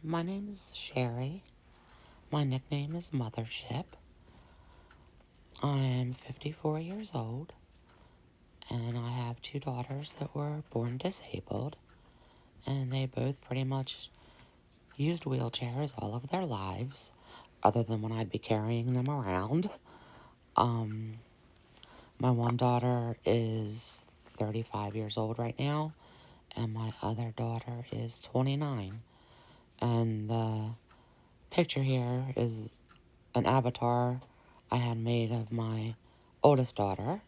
My name is Sherry. My nickname is Mothership. I am 54 years old, and I have two daughters that were born disabled, and they both pretty much used wheelchairs all of their lives, other than when I'd be carrying them around. Um, my one daughter is 35 years old right now, and my other daughter is 29. And the picture here is an avatar I had made of my oldest daughter.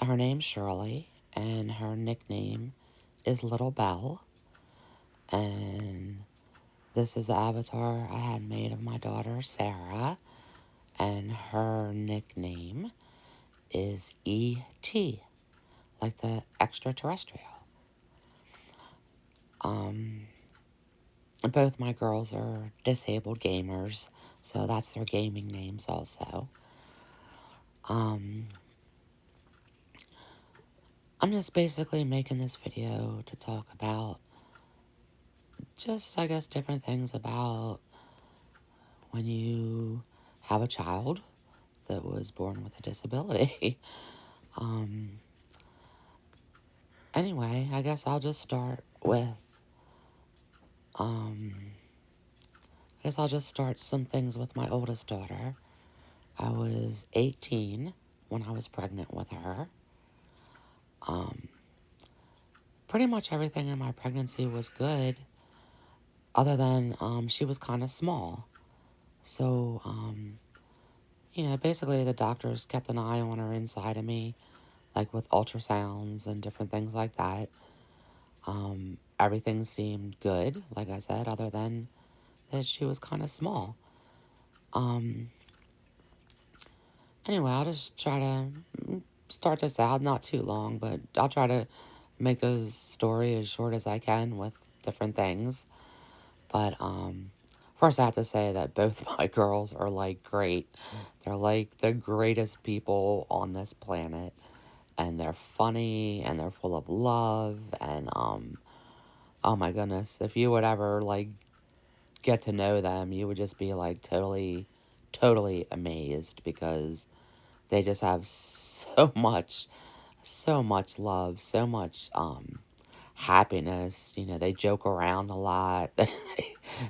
Her name's Shirley, and her nickname is Little Belle. And this is the avatar I had made of my daughter Sarah, and her nickname is E.T., like the extraterrestrial. Um, Both my girls are disabled gamers, so that's their gaming names also. Um, I'm just basically making this video to talk about just, I guess, different things about when you have a child that was born with a disability. um, anyway, I guess I'll just start with, um, I guess I'll just start some things with my oldest daughter. I was 18 when I was pregnant with her. Um, Pretty much everything in my pregnancy was good, other than she was kind of small. So, basically the doctors kept an eye on her inside of me, like with ultrasounds and different things like that. Everything seemed good, like I said, other than that she was kind of small. Um, anyway, I'll just try to start this out, not too long, but I'll try to make this story as short as I can with different things. But, first I have to say that both my girls are, like, great. They're, like, the greatest people on this planet. And they're funny, and they're full of love, and, oh my goodness, if you would ever, like, get to know them, you would just be, like, totally, totally amazed, because they just have so much love, so much, happiness. They joke around a lot.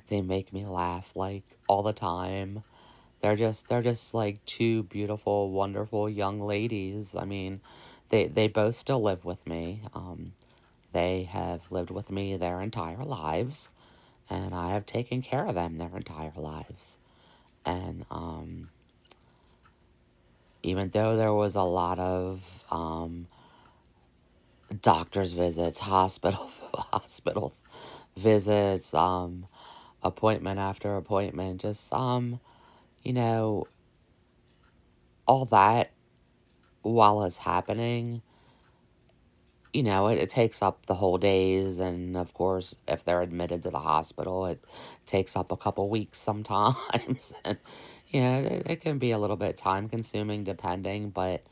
They make me laugh, like, all the time. They're just like two beautiful, wonderful young ladies. I mean, they both still live with me. They have lived with me their entire lives, and I have taken care of them their entire lives. And even though there was a lot of doctor's visits, hospital visits, appointment after appointment, just you know, all that while it's happening, it takes up the whole days. And of course, if they're admitted to the hospital, it takes up a couple weeks sometimes. And, it can be a little bit time consuming depending. But,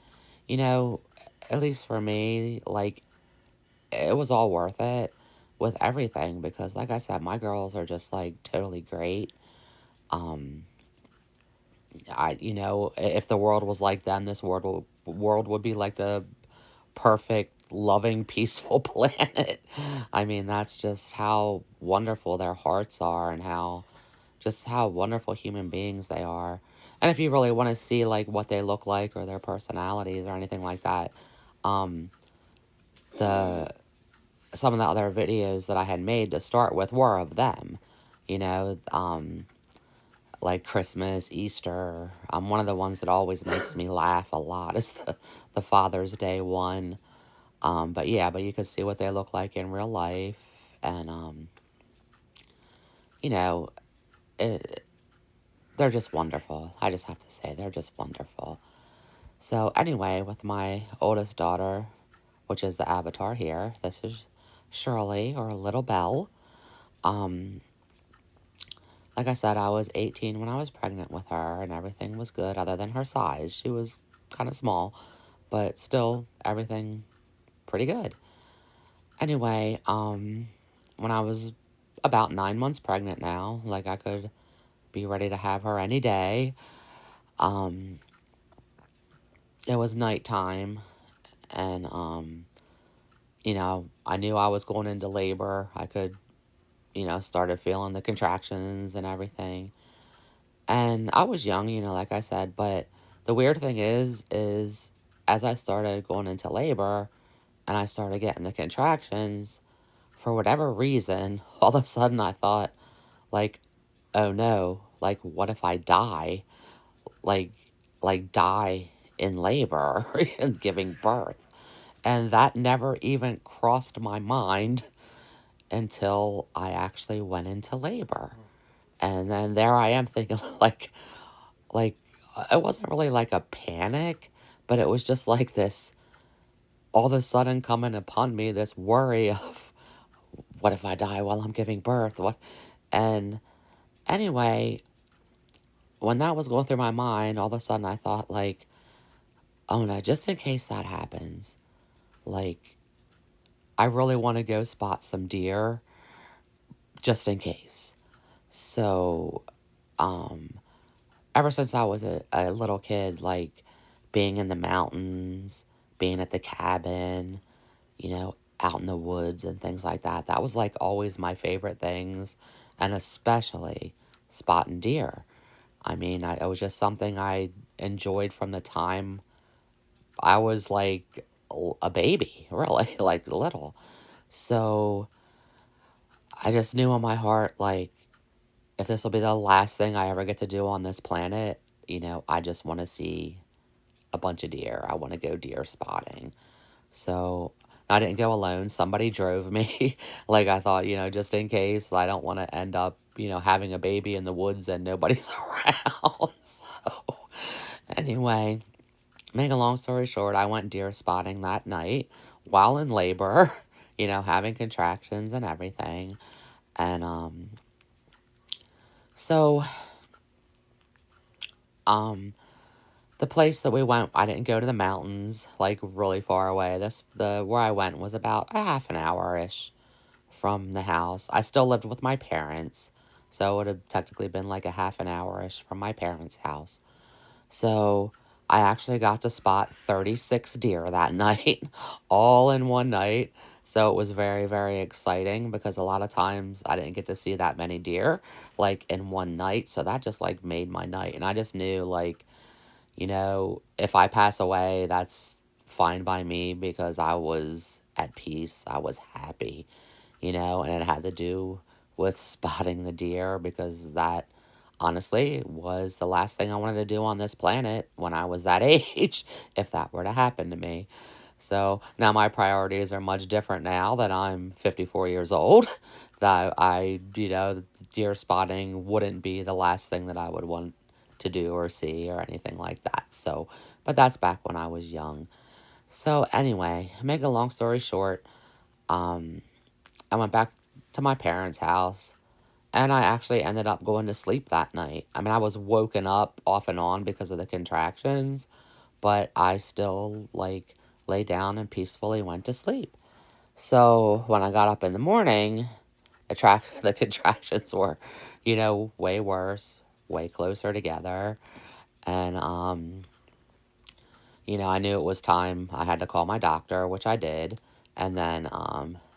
you know, at least for me, like, it was all worth it with everything because, like I said, my girls are just, like, totally great. Um, if the world was like them, this world would be like the perfect, loving, peaceful planet. I mean, that's just how wonderful their hearts are and how wonderful human beings they are. And if you really want to see like what they look like or their personalities or anything like that, um, the some of the other videos that I had made to start with were of them. You know, like Christmas, Easter. One of the ones that always makes me laugh a lot is the Father's Day one. But yeah, but you can see what they look like in real life. And, you know, it, they're just wonderful. I just have to say, they're just wonderful. So anyway, with my oldest daughter, which is the avatar here, this is Shirley, or Little Belle. Um, like I said, I was 18 when I was pregnant with her, and everything was good other than her size. She was kind of small, but still, everything pretty good. Anyway, when I was about 9 months pregnant now. Like, I could be ready to have her any day. Um, it was nighttime, and, I knew I was going into labor. I could, started feeling the contractions and everything. And I was young, like I said, but the weird thing is as I started going into labor and I started getting the contractions, for whatever reason, all of a sudden I thought, like, oh no, like, what if I die? Like, die in labor and giving birth. And that never even crossed my mind until I actually went into labor. And then there I am thinking, like, it wasn't really like a panic, but it was just like this, all of a sudden coming upon me, this worry of, what if I die while I'm giving birth? What? And anyway, when that was going through my mind, all of a sudden I thought, like, oh no, just in case that happens, like, I really want to go spot some deer, just in case. So, um, ever since I was a little kid, like, being in the mountains, being at the cabin, out in the woods and things like that, that was, like, always my favorite things, and especially spotting deer. I mean, it was just something I enjoyed from the time I was, like, a baby, really, like, little. So, I just knew in my heart, like, if this will be the last thing I ever get to do on this planet, I just want to see a bunch of deer. I want to go deer spotting. So I didn't go alone. Somebody drove me. Like, I thought, just in case, I don't want to end up, having a baby in the woods and nobody's around. So anyway, make a long story short, I went deer spotting that night while in labor, having contractions and everything. And so um the place that we went, I didn't go to the mountains, like, really far away. Where I went was about a half an hour-ish from the house. I still lived with my parents, so it would have technically been like a half an hour-ish from my parents' house. So I actually got to spot 36 deer that night, all in one night. So it was very, very exciting because a lot of times I didn't get to see that many deer, like, in one night. So that just, like, made my night. And I just knew, like, if I pass away, that's fine by me because I was at peace. I was happy, and it had to do with spotting the deer because that honestly was the last thing I wanted to do on this planet when I was that age, if that were to happen to me. So now my priorities are much different now that I'm 54 years old. That deer spotting wouldn't be the last thing that I would want to do or see or anything like that. So, but that's back when I was young. So anyway, make a long story short, um, I went back to my parents' house and I actually ended up going to sleep that night. I mean, I was woken up off and on because of the contractions, but I still, like, lay down and peacefully went to sleep. So when I got up in the morning, the contractions were, way worse, way closer together. And, I knew it was time. I had to call my doctor, which I did. And then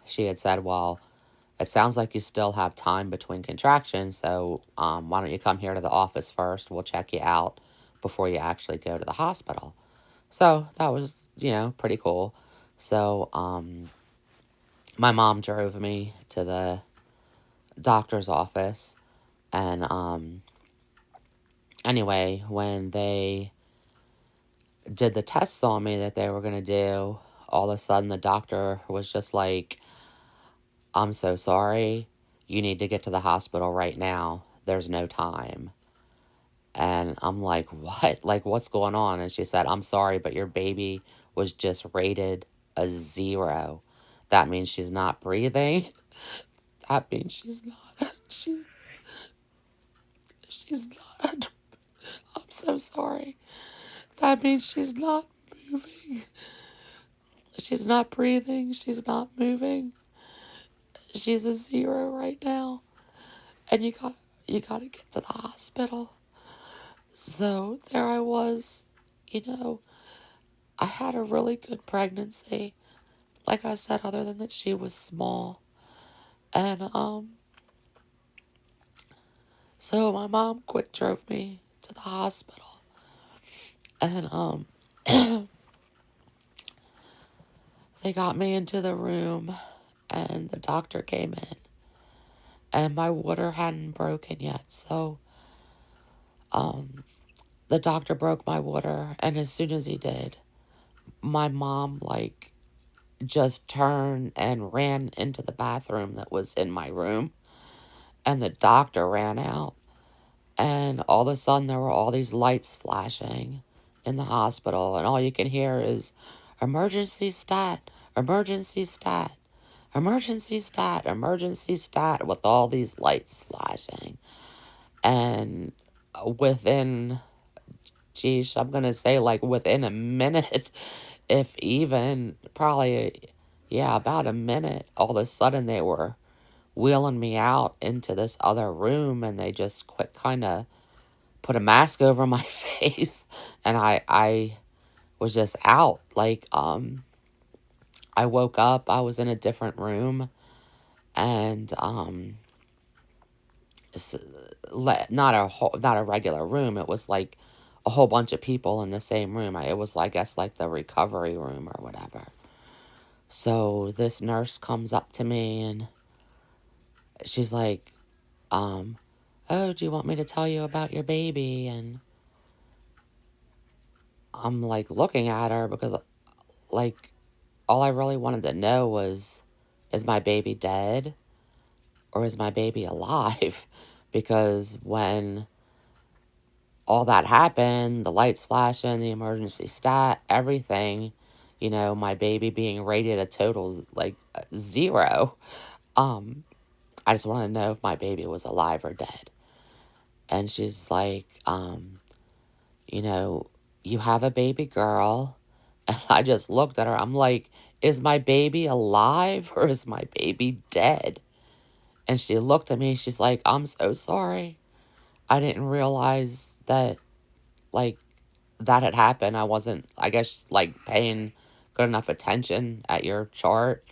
she had said, well, it sounds like you still have time between contractions, so why don't you come here to the office first? We'll check you out before you actually go to the hospital. So that was, pretty cool. So my mom drove me to the doctor's office. And anyway, when they did the tests on me that they were going to do, all of a sudden the doctor was just like, I'm so sorry. You need to get to the hospital right now. There's no time. And I'm like, what? Like, what's going on? And she said, I'm sorry, but your baby was just rated a 0. That means she's not breathing. That means she's not. I'm so sorry. That means she's not moving. She's not breathing. She's not moving. she's a 0 right now, and you gotta get to the hospital. So there I was, you know, I had a really good pregnancy. Like I said, other than that she was small. And so my mom quick drove me to the hospital. And they got me into the room and the doctor came in. And my water hadn't broken yet, so the doctor broke my water, and as soon as he did, my mom like just turned and ran into the bathroom that was in my room, and the doctor ran out, and all of a sudden there were all these lights flashing in the hospital, and all you can hear is emergency stat, emergency stat, emergency stat, emergency stat, with all these lights flashing. And within, geez, I'm gonna say like within a minute, if even, probably, yeah, about a minute, all of a sudden they were wheeling me out into this other room, and they just quick kind of put a mask over my face, and I was just out. Like, I woke up, I was in a different room, and, not a regular room, it was like a whole bunch of people in the same room. It was, I guess, like the recovery room or whatever. So this nurse comes up to me and she's like, oh, do you want me to tell you about your baby? And I'm like looking at her because, like, all I really wanted to know was, is my baby dead or is my baby alive? Because when all that happened, the lights flashing, the emergency stat, everything, my baby being rated a total like 0. I just wanted to know if my baby was alive or dead. And she's like, you know, you have a baby girl. And I just looked at her. I'm like, is my baby alive or is my baby dead? And she looked at me. She's like, I'm so sorry. I didn't realize that, like, that had happened. I wasn't, I guess, like, paying good enough attention at your chart.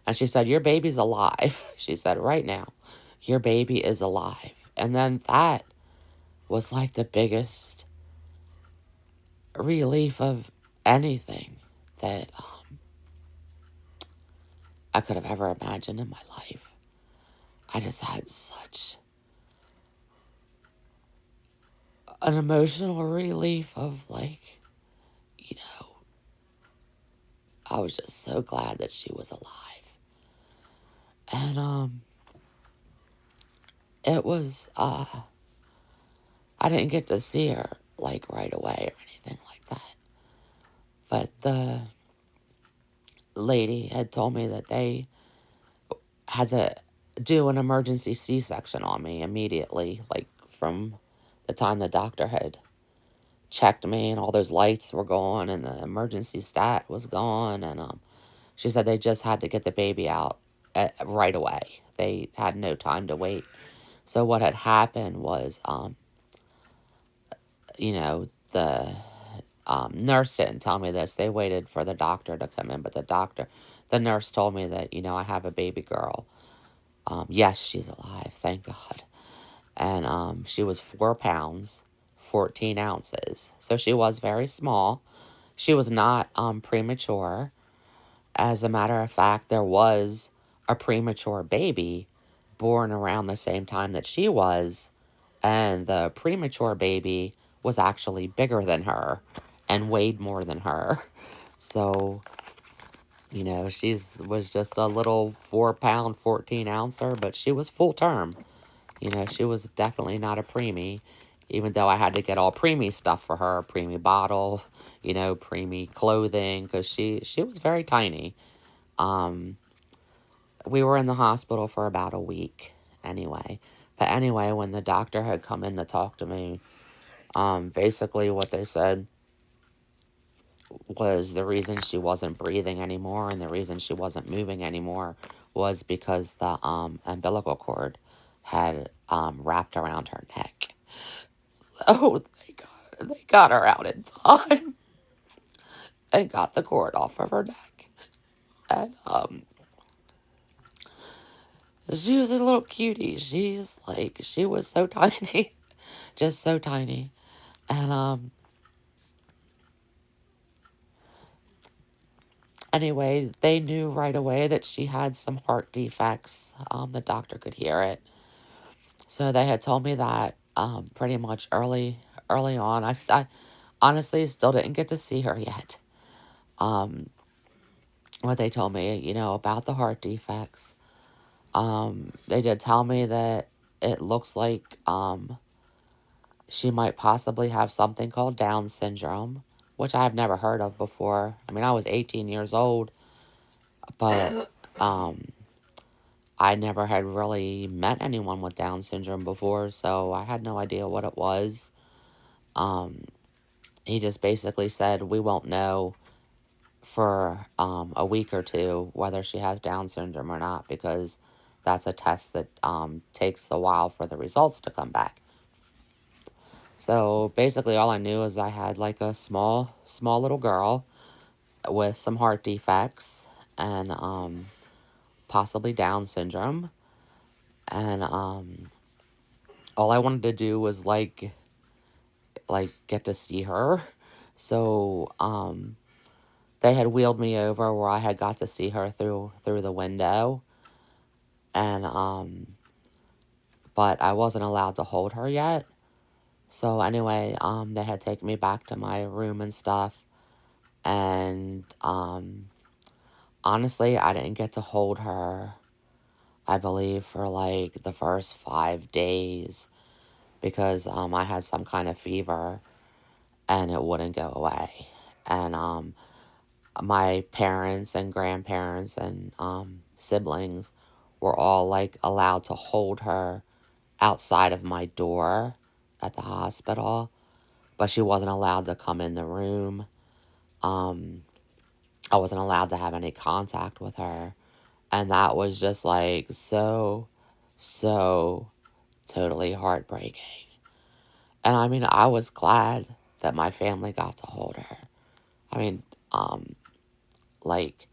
And she said, your baby's alive. She said, right now, your baby is alive. And then that was like the biggest relief of anything that I could have ever imagined in my life. I just had such an emotional relief of, like, you know, I was just so glad that she was alive. And it was I didn't get to see her like right away or anything like that. But the lady had told me that they had to do an emergency C-section on me immediately, like from the time the doctor had checked me and all those lights were gone and the emergency stat was gone. And she said they just had to get the baby out right away. They had no time to wait. So what had happened was, the nurse didn't tell me this. They waited for the doctor to come in, but the nurse told me that, I have a baby girl. Yes, she's alive, thank God. And she was 4 pounds, 14 ounces. So she was very small. She was not premature. As a matter of fact, there was a premature baby born around the same time that she was, and the premature baby was actually bigger than her and weighed more than her. So, she was just a little 4 pound, 14 ouncer, but she was full term. She was definitely not a preemie, even though I had to get all preemie stuff for her, preemie bottle, preemie clothing, because she was very tiny. We were in the hospital for about a week anyway. But anyway, when the doctor had come in to talk to me, basically what they said was the reason she wasn't breathing anymore and the reason she wasn't moving anymore was because the umbilical cord had wrapped around her neck. So they got her out in time and got the cord off of her neck. And she was a little cutie. She was so tiny, just so tiny. And anyway, they knew right away that she had some heart defects. The doctor could hear it. So they had told me that pretty much early on. I honestly still didn't get to see her yet. What they told me, about the heart defects. They did tell me that it looks like she might possibly have something called Down syndrome, which I've never heard of before. I mean, I was 18 years old, but I never had really met anyone with Down syndrome before, so I had no idea what it was. He just basically said we won't know for a week or two whether she has Down syndrome or not, because that's a test that takes a while for the results to come back. So basically, all I knew is I had like a small little girl with some heart defects and possibly Down syndrome, and all I wanted to do was get to see her. So they had wheeled me over where I had got to see her through the window, and but I wasn't allowed to hold her yet. So anyway, they had taken me back to my room and stuff, and honestly, I didn't get to hold her, I believe, for like the first 5 days, because I had some kind of fever and it wouldn't go away. And my parents and grandparents and siblings were all like allowed to hold her outside of my door at the hospital, but she wasn't allowed to come in the room. I wasn't allowed to have any contact with her. And that was just like so totally heartbreaking. And I mean, I was glad that my family got to hold her. I mean, like,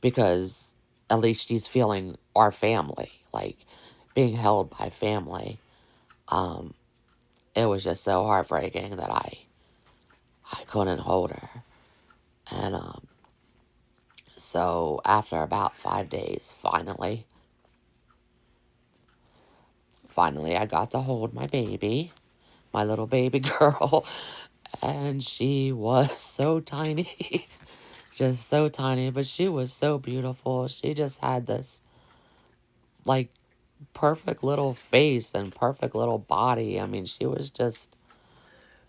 because at least she's feeling our family, like being held by family. It was just so heartbreaking that I couldn't hold her. And so after about 5 days, finally I got to hold my baby, my little baby girl, and she was so tiny. Just so tiny, but she was so beautiful. She just had this like perfect little face and perfect little body. I mean, she was just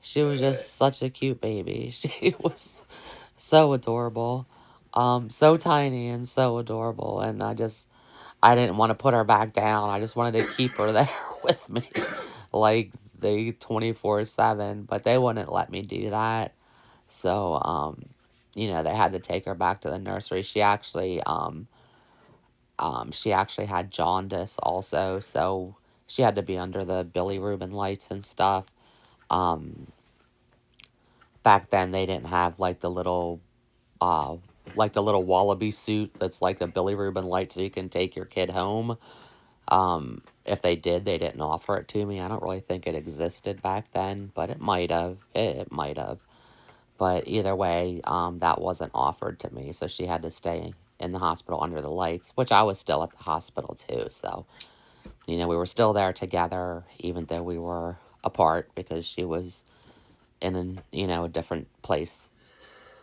such a cute baby. She was so adorable. So tiny and so adorable, and I didn't want to put her back down. I just wanted to keep her there with me, like the 24/7, but they wouldn't let me do that. So, they had to take her back to the nursery. She actually had jaundice also, so she had to be under the bilirubin lights and stuff. Um, Back then they didn't have uh, like the little wallaby suit that's like a bilirubin light so you can take your kid home. If they did, they didn't offer it to me. I don't really think it existed back then, but it might have. It might have. But either way, that wasn't offered to me, so she had to stay in the hospital under the lights, which I was still at the hospital too. So, we were still there together, even though we were apart, because she was in a different place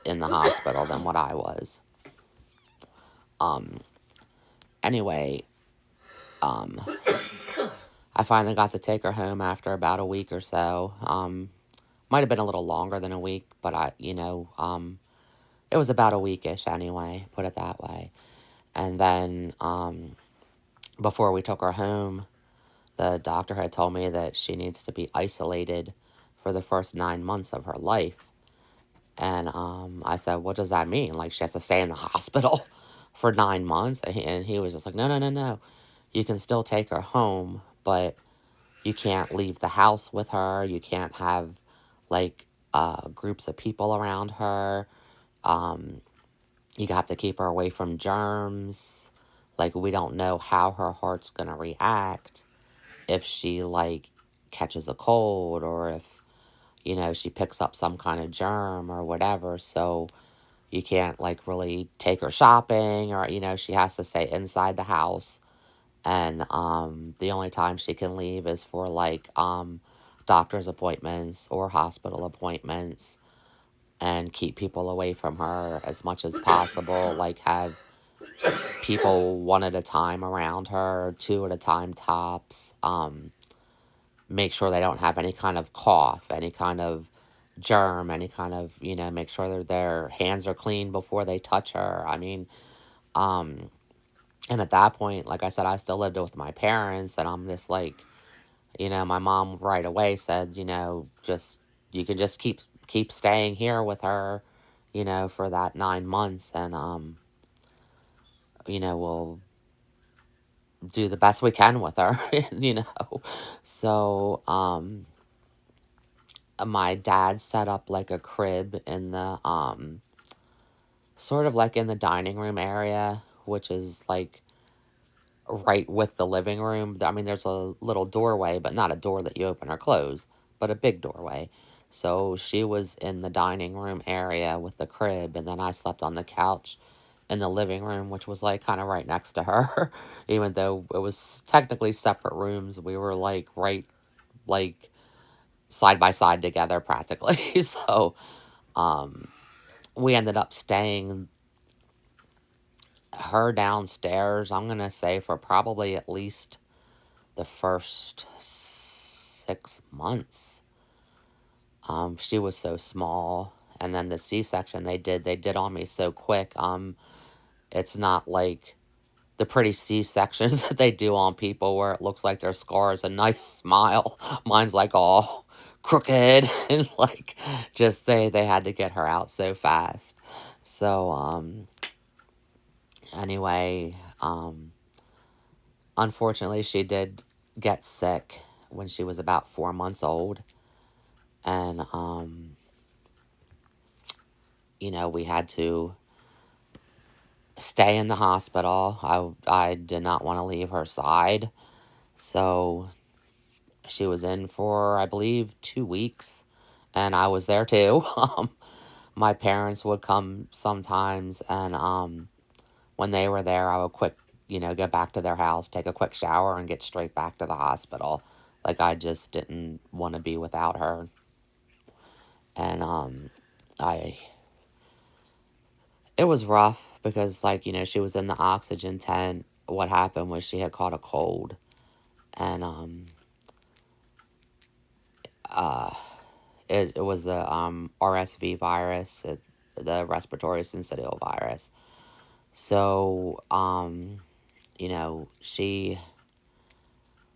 in the hospital than what I was. Anyway, um, I finally got to take her home after about a week or so. Might have been a little longer than a week, but it was about a weekish anyway, put it that way. And then, before we took her home, the doctor had told me that she needs to be isolated for the first 9 months of her life. And I said, what does that mean? Like, she has to stay in the hospital? for 9 months. And he was just like, no, no, no, no. You can still take her home, but you can't leave the house with her. You can't have like groups of people around her. Um, you have to keep her away from germs. Like, we don't know how her heart's going to react if she, like, catches a cold or if, she picks up some kind of germ or whatever. So you can't, like, really take her shopping or, she has to stay inside the house. And the only time she can leave is for, like, doctor's appointments or hospital appointments, and keep people away from her as much as possible. Like, have people one at a time around her, two at a time tops. Make sure they don't have any kind of cough, any kind of germ, any kind of, make sure that their hands are clean before they touch her. I mean, and at that point, like I said, I still lived with my parents, and I'm just like, my mom right away said, just, you can just keep staying here with her, for that 9 months, and, we'll do the best we can with her, So, my dad set up like a crib in the, sort of like in the dining room area, which is like right with the living room. I mean, there's a little doorway, but not a door that you open or close, but a big doorway. So she was in the dining room area with the crib, and then I slept on the couch in the living room, which was like kind of right next to her. Even though it was technically separate rooms, we were like right, like side by side together practically. So we ended up staying her downstairs, I'm going to say, for probably at least the first 6 months. She was so small. And then the C-section they did on me so quick. It's not like the pretty C-sections that they do on people where it looks like their scar is a nice smile. Mine's like all crooked and like just they had to get her out so fast. So anyway, unfortunately she did get sick when she was about 4 months old, and we had to stay in the hospital. I did not want to leave her side. So she was in for, I believe, 2 weeks, and I was there too. My parents would come sometimes, and when they were there, I would get back to their house, take a quick shower, and get straight back to the hospital. Like, I just didn't want to be without her. And I it was rough because, like, she was in the oxygen tent. What happened was she had caught a cold, and it was the RSV virus, the respiratory syncytial virus. So she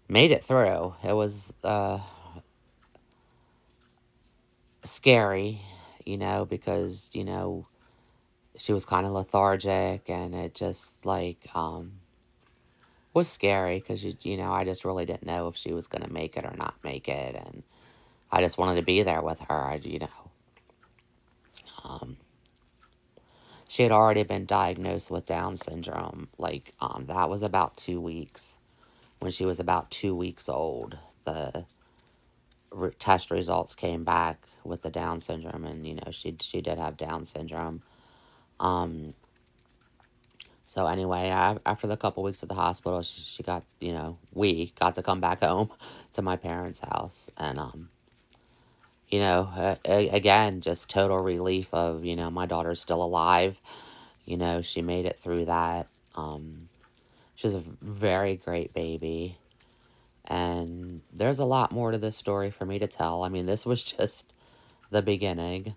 made it through. It was scary, because she was kind of lethargic, and it just like was scary because I just really didn't know if she was going to make it or not make it, and I just wanted to be there with her. She had already been diagnosed with Down syndrome. Like, that was about 2 weeks. When she was about 2 weeks old, the test results came back with the Down syndrome, and she did have Down syndrome. So anyway, after the couple weeks at the hospital, she got, we got to come back home to my parents' house, and again, just total relief of, my daughter's still alive. She made it through that. She's a very great baby. And there's a lot more to this story for me to tell. I mean, this was just the beginning.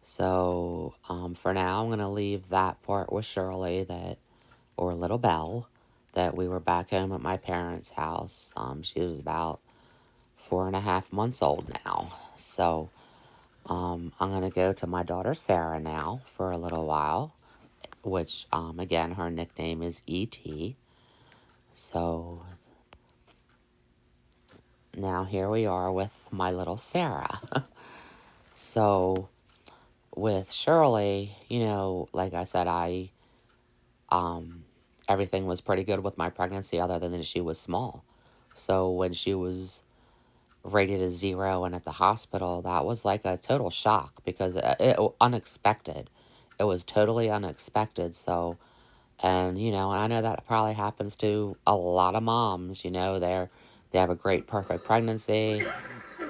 So, for now, I'm going to leave that part with Shirley, or Little Belle, that we were back home at my parents' house. She was about 4.5 months old now. So, I'm going to go to my daughter Sarah now for a little while which, again, her nickname is E.T. So now here we are with my little Sarah. So with Shirley, like I said, um, everything was pretty good with my pregnancy other than that she was small. So when she was rated as 0 and at the hospital, that was like a total shock because it unexpected. It was totally unexpected. So, and I know that probably happens to a lot of moms. They have a great perfect pregnancy,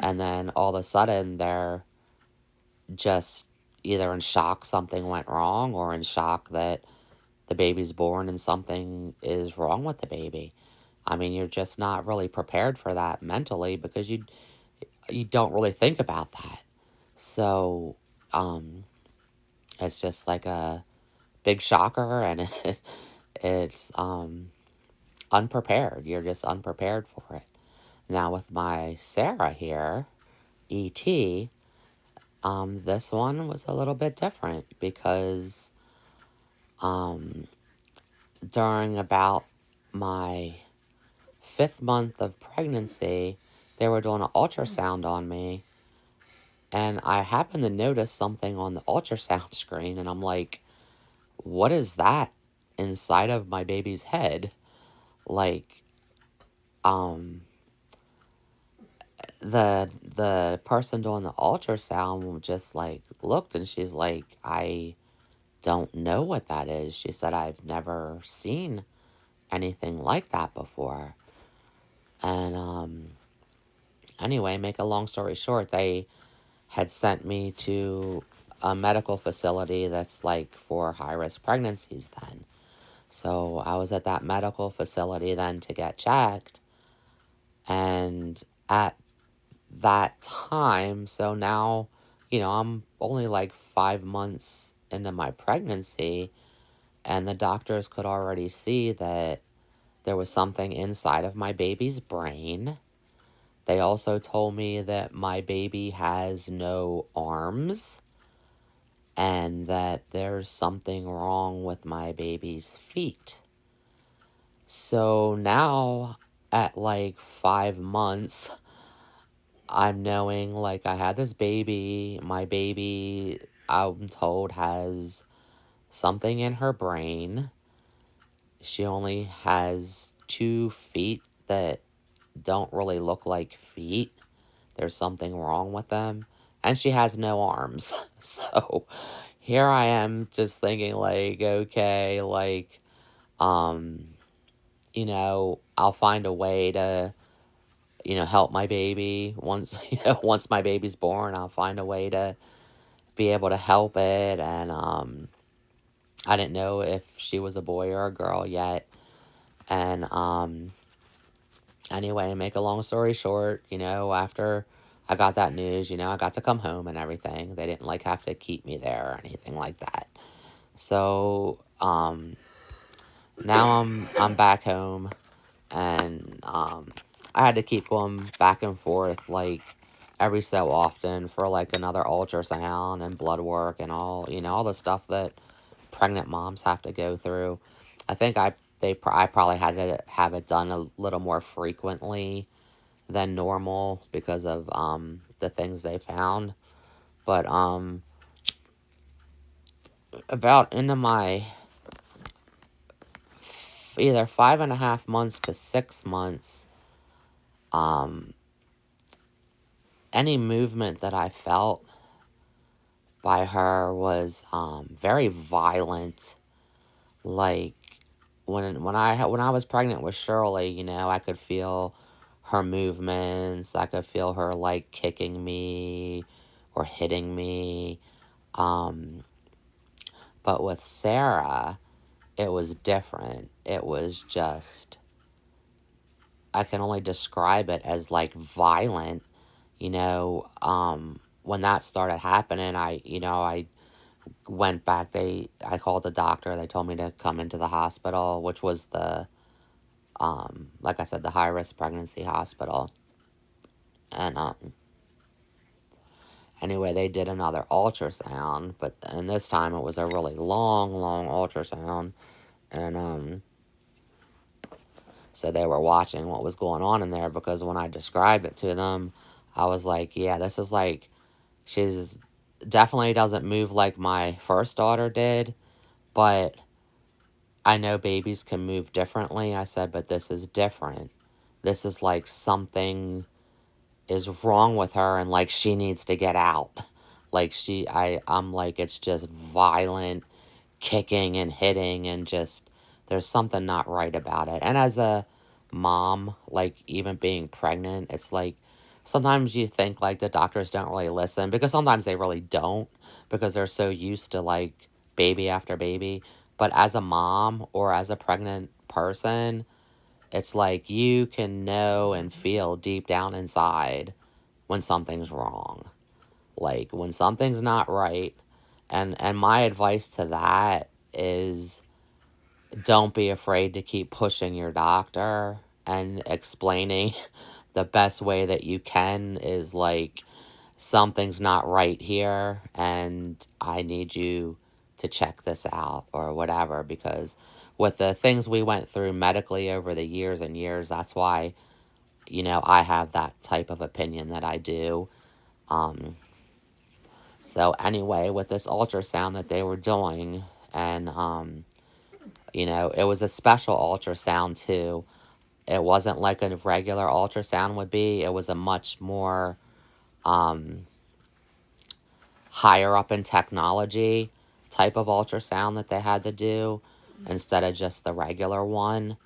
and then all of a sudden they're just either in shock something went wrong, or in shock that the baby's born and something is wrong with the baby. I mean, you're just not really prepared for that mentally because you don't really think about that. So, um, it's just like a big shocker, and it's unprepared. You're just unprepared for it. Now with my Sarah here, ET, this one was a little bit different because um, during about my 5th month of pregnancy, they were doing an ultrasound on me, and I happened to notice something on the ultrasound screen, and I'm like, what is that inside of my baby's head? Like, um, the person doing the ultrasound just like looked, and she's like, I don't know what that is. She said, I've never seen anything like that before. And anyway, make a long story short, they had sent me to a medical facility that's like for high risk pregnancies then. So I was at that medical facility then to get checked. And at that time, so now, I'm only like 5 months into my pregnancy, and the doctors could already see that there was something inside of my baby's brain. They also told me that my baby has no arms and that there's something wrong with my baby's feet. So now, at like 5 months, I'm knowing like I had this baby. My baby, I'm told, has something in her brain. She only has 2 feet that don't really look like feet. There's something wrong with them. And she has no arms. So here I am just thinking like, okay, like, um, I'll find a way to, help my baby once, once my baby's born, I'll find a way to be able to help it. And, I didn't know if she was a boy or a girl yet. And, anyway, to make a long story short, after I got that news, I got to come home and everything. They didn't like have to keep me there or anything like that. So, now I'm back home, and I had to keep going back and forth like every so often for like another ultrasound and blood work and all the stuff that pregnant moms have to go through. I think I probably had to have it done a little more frequently than normal because of the things they found. But about into my either 5.5 months to 6 months, um, any movement that I felt by her was very violent. Like when I was pregnant with Shirley, I could feel her movements. I could feel her like kicking me or hitting me. Um, but with Sarah, it was different. It was just, I can only describe it as like violent. When that started happening, I went back. I called the doctor. They told me to come into the hospital, which was like I said, the high risk pregnancy hospital. And Anyway, they did another ultrasound, and this time it was a really long, long ultrasound. And so they were watching what was going on in there, because when I described it to them, I was like, yeah, this is like, she's definitely doesn't move like my first daughter did, but I know babies can move differently. I said, but this is different. This is like something is wrong with her, and like she needs to get out. Like I'm like, it's just violent kicking and hitting, and just there's something not right about it. And as a mom, like even being pregnant, it's like sometimes you think like the doctors don't really listen, because sometimes they really don't, because they're so used to like baby after baby. But as a mom or as a pregnant person, it's like you can know and feel deep down inside when something's wrong, like when something's not right. And my advice to that is, don't be afraid to keep pushing your doctor and explaining the best way that you can is like, something's not right here and I need you to check this out or whatever. Because with the things we went through medically over the years and years, that's why, I have that type of opinion that I do. Um, so anyway, with this ultrasound that they were doing, and it was a special ultrasound too. It wasn't like a regular ultrasound would be. It was a much more um, higher up in technology type of ultrasound that they had to do, instead of just the regular one.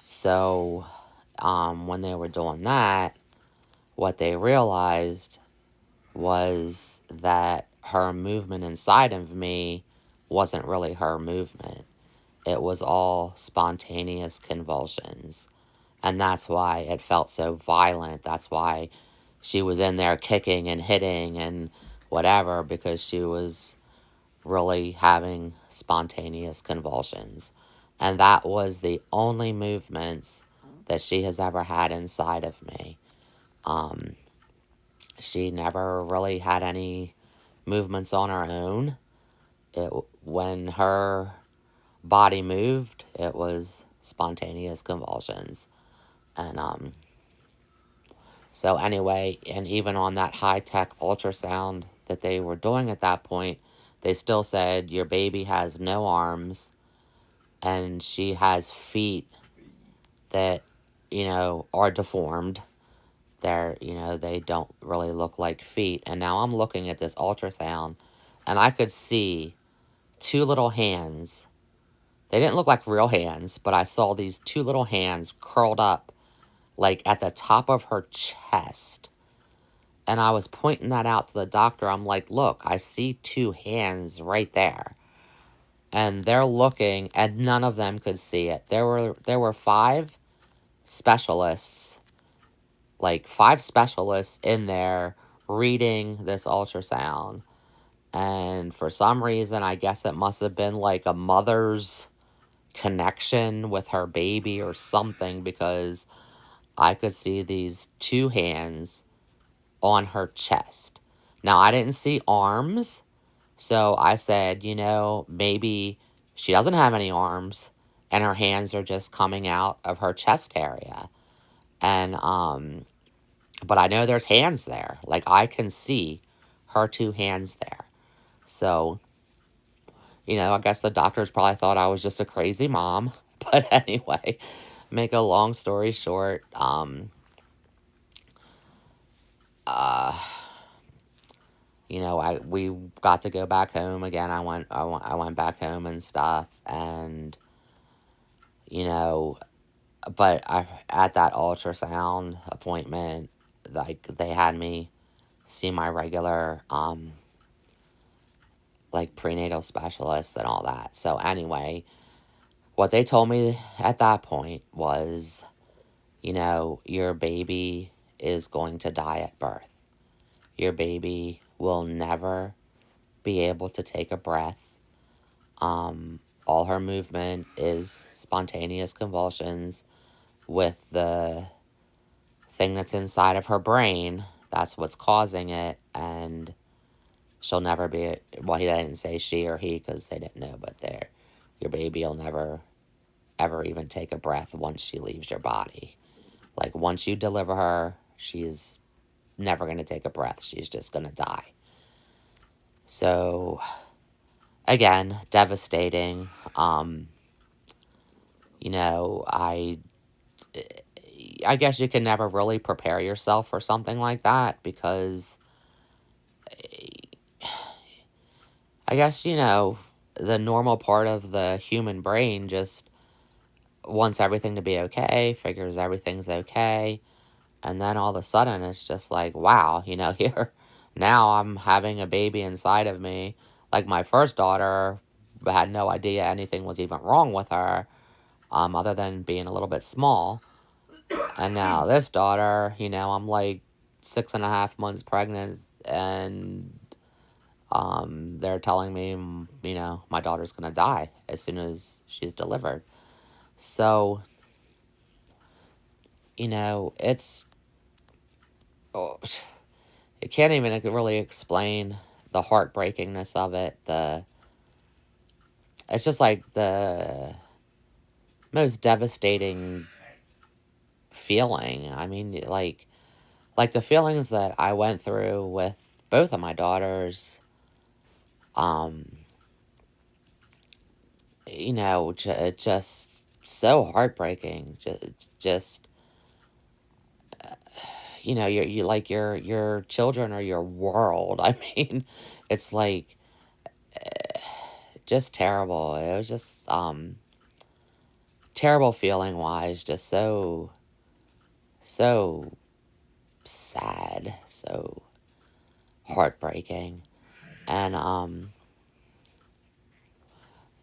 So when they were doing that, what they realized was that her movement inside of me wasn't really her movement. It was all spontaneous convulsions. And that's why it felt so violent. That's why she was in there kicking and hitting and whatever, because she was really having spontaneous convulsions. And that was the only movements that she has ever had inside of me. Um, she never really had any movements on her own. When her body moved, it was spontaneous convulsions. And so anyway, and even on that high-tech ultrasound that they were doing at that point, they still said your baby has no arms and she has feet that, are deformed. They don't really look like feet. And now I'm looking at this ultrasound and I could see two little hands. They didn't look like real hands, but I saw these two little hands curled up like at the top of her chest. And I was pointing that out to the doctor. I'm like, look, I see two hands right there. And they're looking, and none of them could see it. There were specialists, five specialists in there reading this ultrasound. And for some reason, I guess it must have been like a mother's connection with her baby or something, because I could see these two hands on her chest. Now, I didn't see arms, so I said, maybe she doesn't have any arms and her hands are just coming out of her chest area. And, but I know there's hands there. Like, I can see her two hands there. So, I guess the doctors probably thought I was just a crazy mom. But anyway, make a long story short, uh, we got to go back home again. I went back home and stuff, and but at that ultrasound appointment, like they had me see my regular prenatal specialist and all that. So anyway, what they told me at that point was, your baby is going to die at birth. Your baby will never be able to take a breath. All her movement is spontaneous convulsions with the thing that's inside of her brain. That's what's causing it. And she'll never be, well, he didn't say she or he because they didn't know, but your baby will never, ever even take a breath once she leaves your body. Like, once you deliver her, she's never going to take a breath. She's just going to die. So, again, devastating. You know, I guess you can never really prepare yourself for something like that because I guess, you know, the normal part of the human brain just wants everything to be okay, figures everything's okay, and then all of a sudden it's just like, wow, you know, here, now I'm having a baby inside of me. Like, my first daughter had no idea anything was even wrong with her, other than being a little bit small. And now this daughter, you know, I'm like 6.5 months pregnant, and they're telling me, you know, my daughter's gonna die as soon as she's delivered. So, you know, oh, you can't even really explain the heartbreakingness of it. It's just like the most devastating feeling. I mean, like the feelings that I went through with both of my daughters. Um, you know, just so heartbreaking. Just you know, you like your children are your world. I mean, it's like just terrible. It was just terrible feeling wise, just so sad, so heartbreaking. And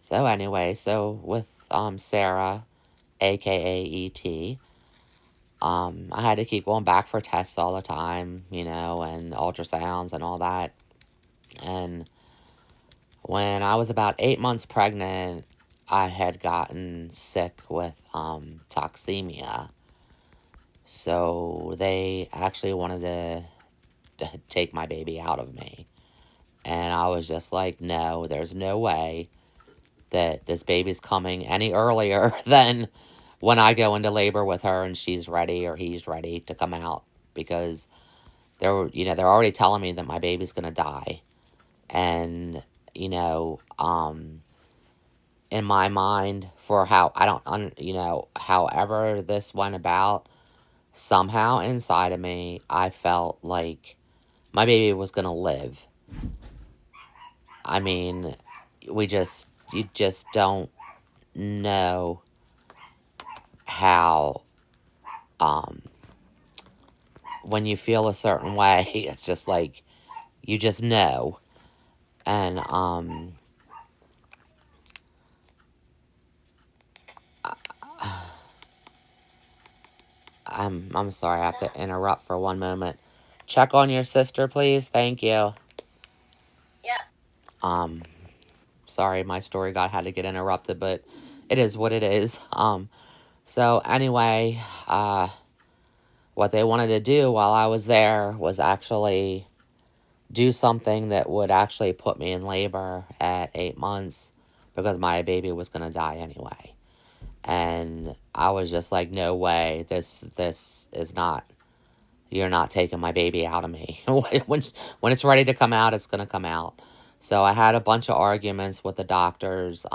so anyway, so with Sarah, aka ET, I had to keep going back for tests all the time, you know, and ultrasounds and all that. And when I was about 8 months pregnant, I had gotten sick with toxemia. So they actually wanted to take my baby out of me. And I was just like, no, there's no way that this baby's coming any earlier than when I go into labor with her and she's ready or he's ready to come out. Because they're already telling me that my baby's going to die. And, you know, in my mind, for how, I don't, you know, however this went about, somehow inside of me, I felt like my baby was going to live. I mean, you just don't know how, um, when you feel a certain way, it's just like, you just know. And, I'm sorry, I have to interrupt for one moment. Check on your sister, please. Thank you. Yeah. Um, sorry, my story had to get interrupted, but it is what it is. So anyway, what they wanted to do while I was there was actually do something that would actually put me in labor at 8 months because my baby was going to die anyway. And I was just like, no way, this is not, you're not taking my baby out of me. When it's ready to come out, it's going to come out. So I had a bunch of arguments with the doctors.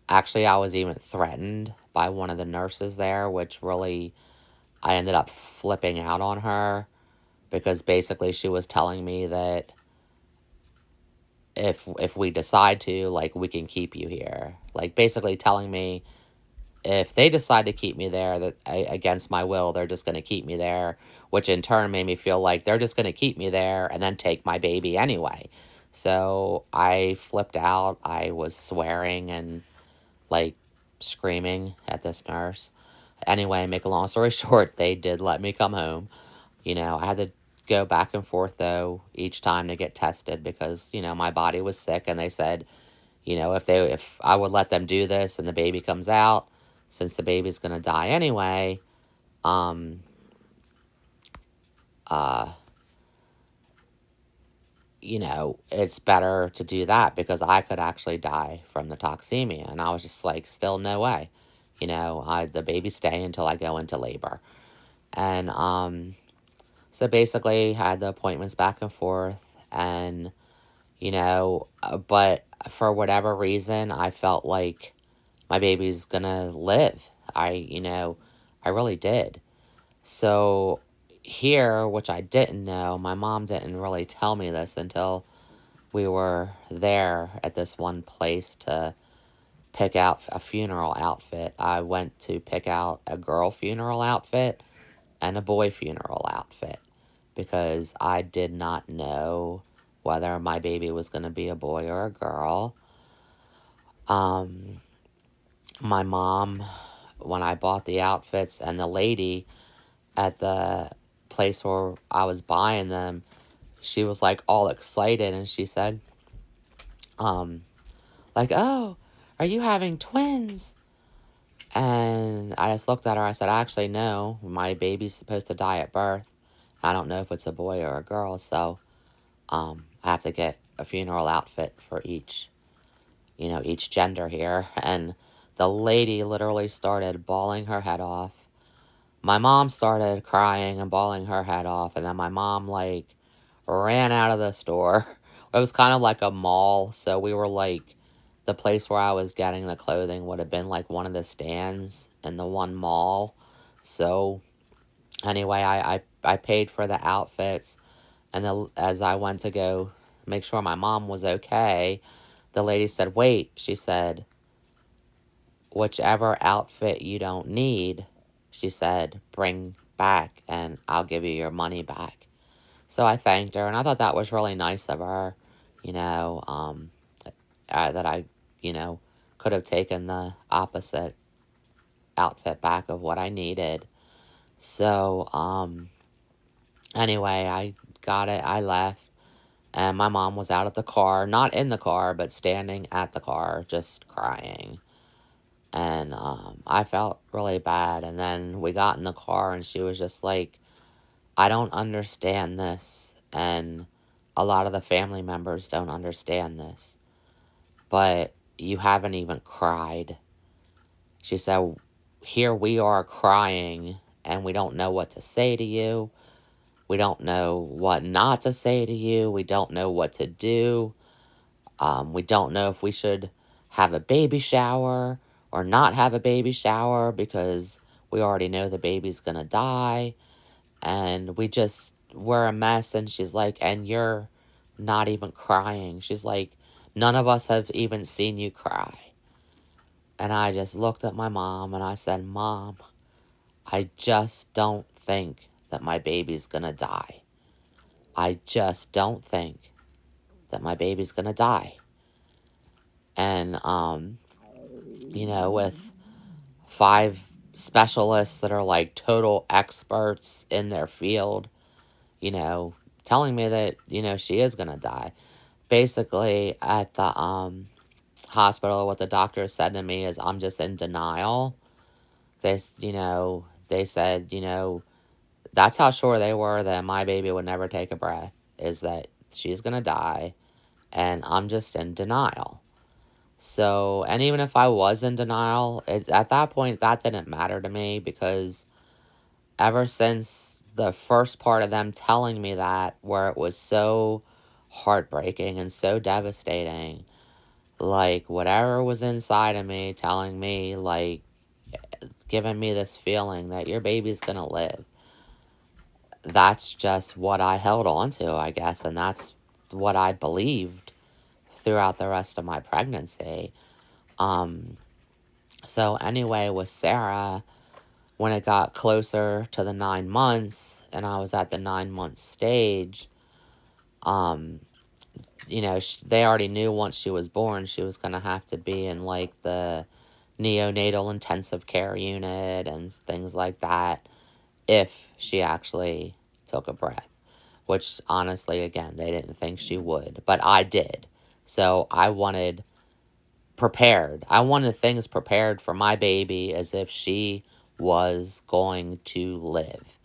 Actually, I was even threatened by one of the nurses there, which really, I ended up flipping out on her because basically she was telling me that if we decide to, like, we can keep you here. Like, basically telling me if they decide to keep me there, that against my will, they're just going to keep me there, which in turn made me feel like they're just going to keep me there and then take my baby anyway. So I flipped out. I was swearing and, like, screaming at this nurse. Anyway, make a long story short, they did let me come home. You know, I had to go back and forth, though, each time to get tested because, you know, my body was sick, and they said, you know, if I would let them do this and the baby comes out, since the baby's going to die anyway, um, uh, it's better to do that because I could actually die from the toxemia. And I was just like, still no way. The baby stay until I go into labor. And so basically, I had the appointments back and forth. And, but for whatever reason, I felt like my baby's gonna live. I really did. So here, which I didn't know, my mom didn't really tell me this until we were there at this one place to pick out a funeral outfit. I went to pick out a girl funeral outfit and a boy funeral outfit because I did not know whether my baby was going to be a boy or a girl. My mom, when I bought the outfits, and the lady at the place where I was buying them, she was like all excited, and she said, like, oh, are you having twins? And I just looked at her. I said, actually, no, my baby's supposed to die at birth. I don't know if it's a boy or a girl, so I have to get a funeral outfit for each gender here. And the lady literally started bawling her head off. My mom started crying and bawling her head off, and then my mom, like, ran out of the store. It was kind of like a mall, so we were, like, the place where I was getting the clothing would have been, like, one of the stands in the one mall. So, anyway, I paid for the outfits, and as I went to go make sure my mom was okay, the lady said, wait, she said, whichever outfit you don't need, she said, bring back and I'll give you your money back. So I thanked her, and I thought that was really nice of her, you know, that I, could have taken the opposite outfit back of what I needed. So, anyway, I got it, I left, and my mom was out at the car, not in the car, but standing at the car, just crying. And I felt really bad. And then we got in the car and she was just like, I don't understand this. And a lot of the family members don't understand this. But you haven't even cried. She said, here we are crying and we don't know what to say to you. We don't know what not to say to you. We don't know what to do. We don't know if we should have a baby shower or not have a baby shower because we already know the baby's gonna die. And we're a mess. And she's like, and you're not even crying. She's like, none of us have even seen you cry. And I just looked at my mom and I said, Mom, I just don't think that my baby's gonna die. I just don't think that my baby's gonna die. And, with 5 specialists that are like total experts in their field, telling me that, she is going to die. Basically, at the hospital, what the doctor said to me is I'm just in denial. They said, that's how sure they were that my baby would never take a breath, is that she's going to die, and I'm just in denial. So, and even if I was in denial, at that point, that didn't matter to me because ever since the first part of them telling me that, where it was so heartbreaking and so devastating, like whatever was inside of me telling me, like, giving me this feeling that your baby's gonna live, that's just what I held on to, I guess, and that's what I believed throughout the rest of my pregnancy. So anyway, with Sarah, when it got closer to the 9 months and I was at the 9-month stage, they already knew once she was born, she was going to have to be in like the neonatal intensive care unit and things like that if she actually took a breath, which honestly, again, they didn't think she would, but I did. So I wanted prepared. I wanted things prepared for my baby as if she was going to live.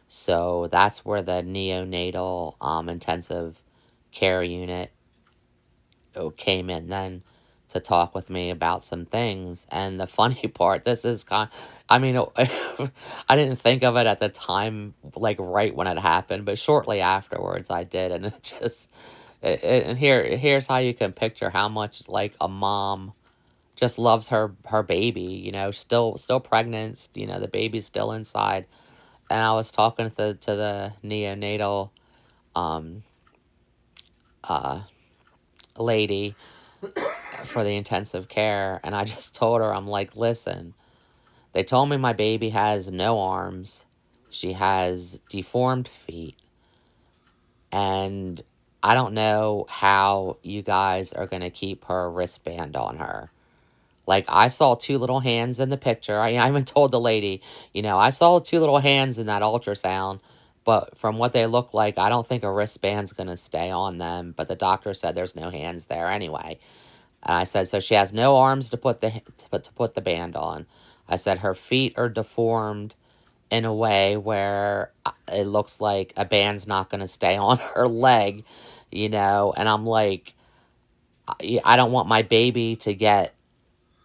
So that's where the neonatal intensive care unit came in then to talk with me about some things. And the funny part, this is I mean, I didn't think of it at the time, like right when it happened, but shortly afterwards I did. And it just, and here's how you can picture how much like a mom just loves her baby, still pregnant, the baby's still inside. And I was talking to the neonatal um uh lady for the intensive care, and I just told her, I'm like, listen, they told me my baby has no arms, she has deformed feet, and I don't know how you guys are going to keep her wristband on her. Like, I saw two little hands in the picture. I even told the lady, I saw two little hands in that ultrasound, but from what they look like, I don't think a wristband's going to stay on them. But the doctor said there's no hands there anyway. And I said, so she has no arms to put the band on. I said her feet are deformed in a way where it looks like a band's not going to stay on her leg, And I'm like, I don't want my baby to get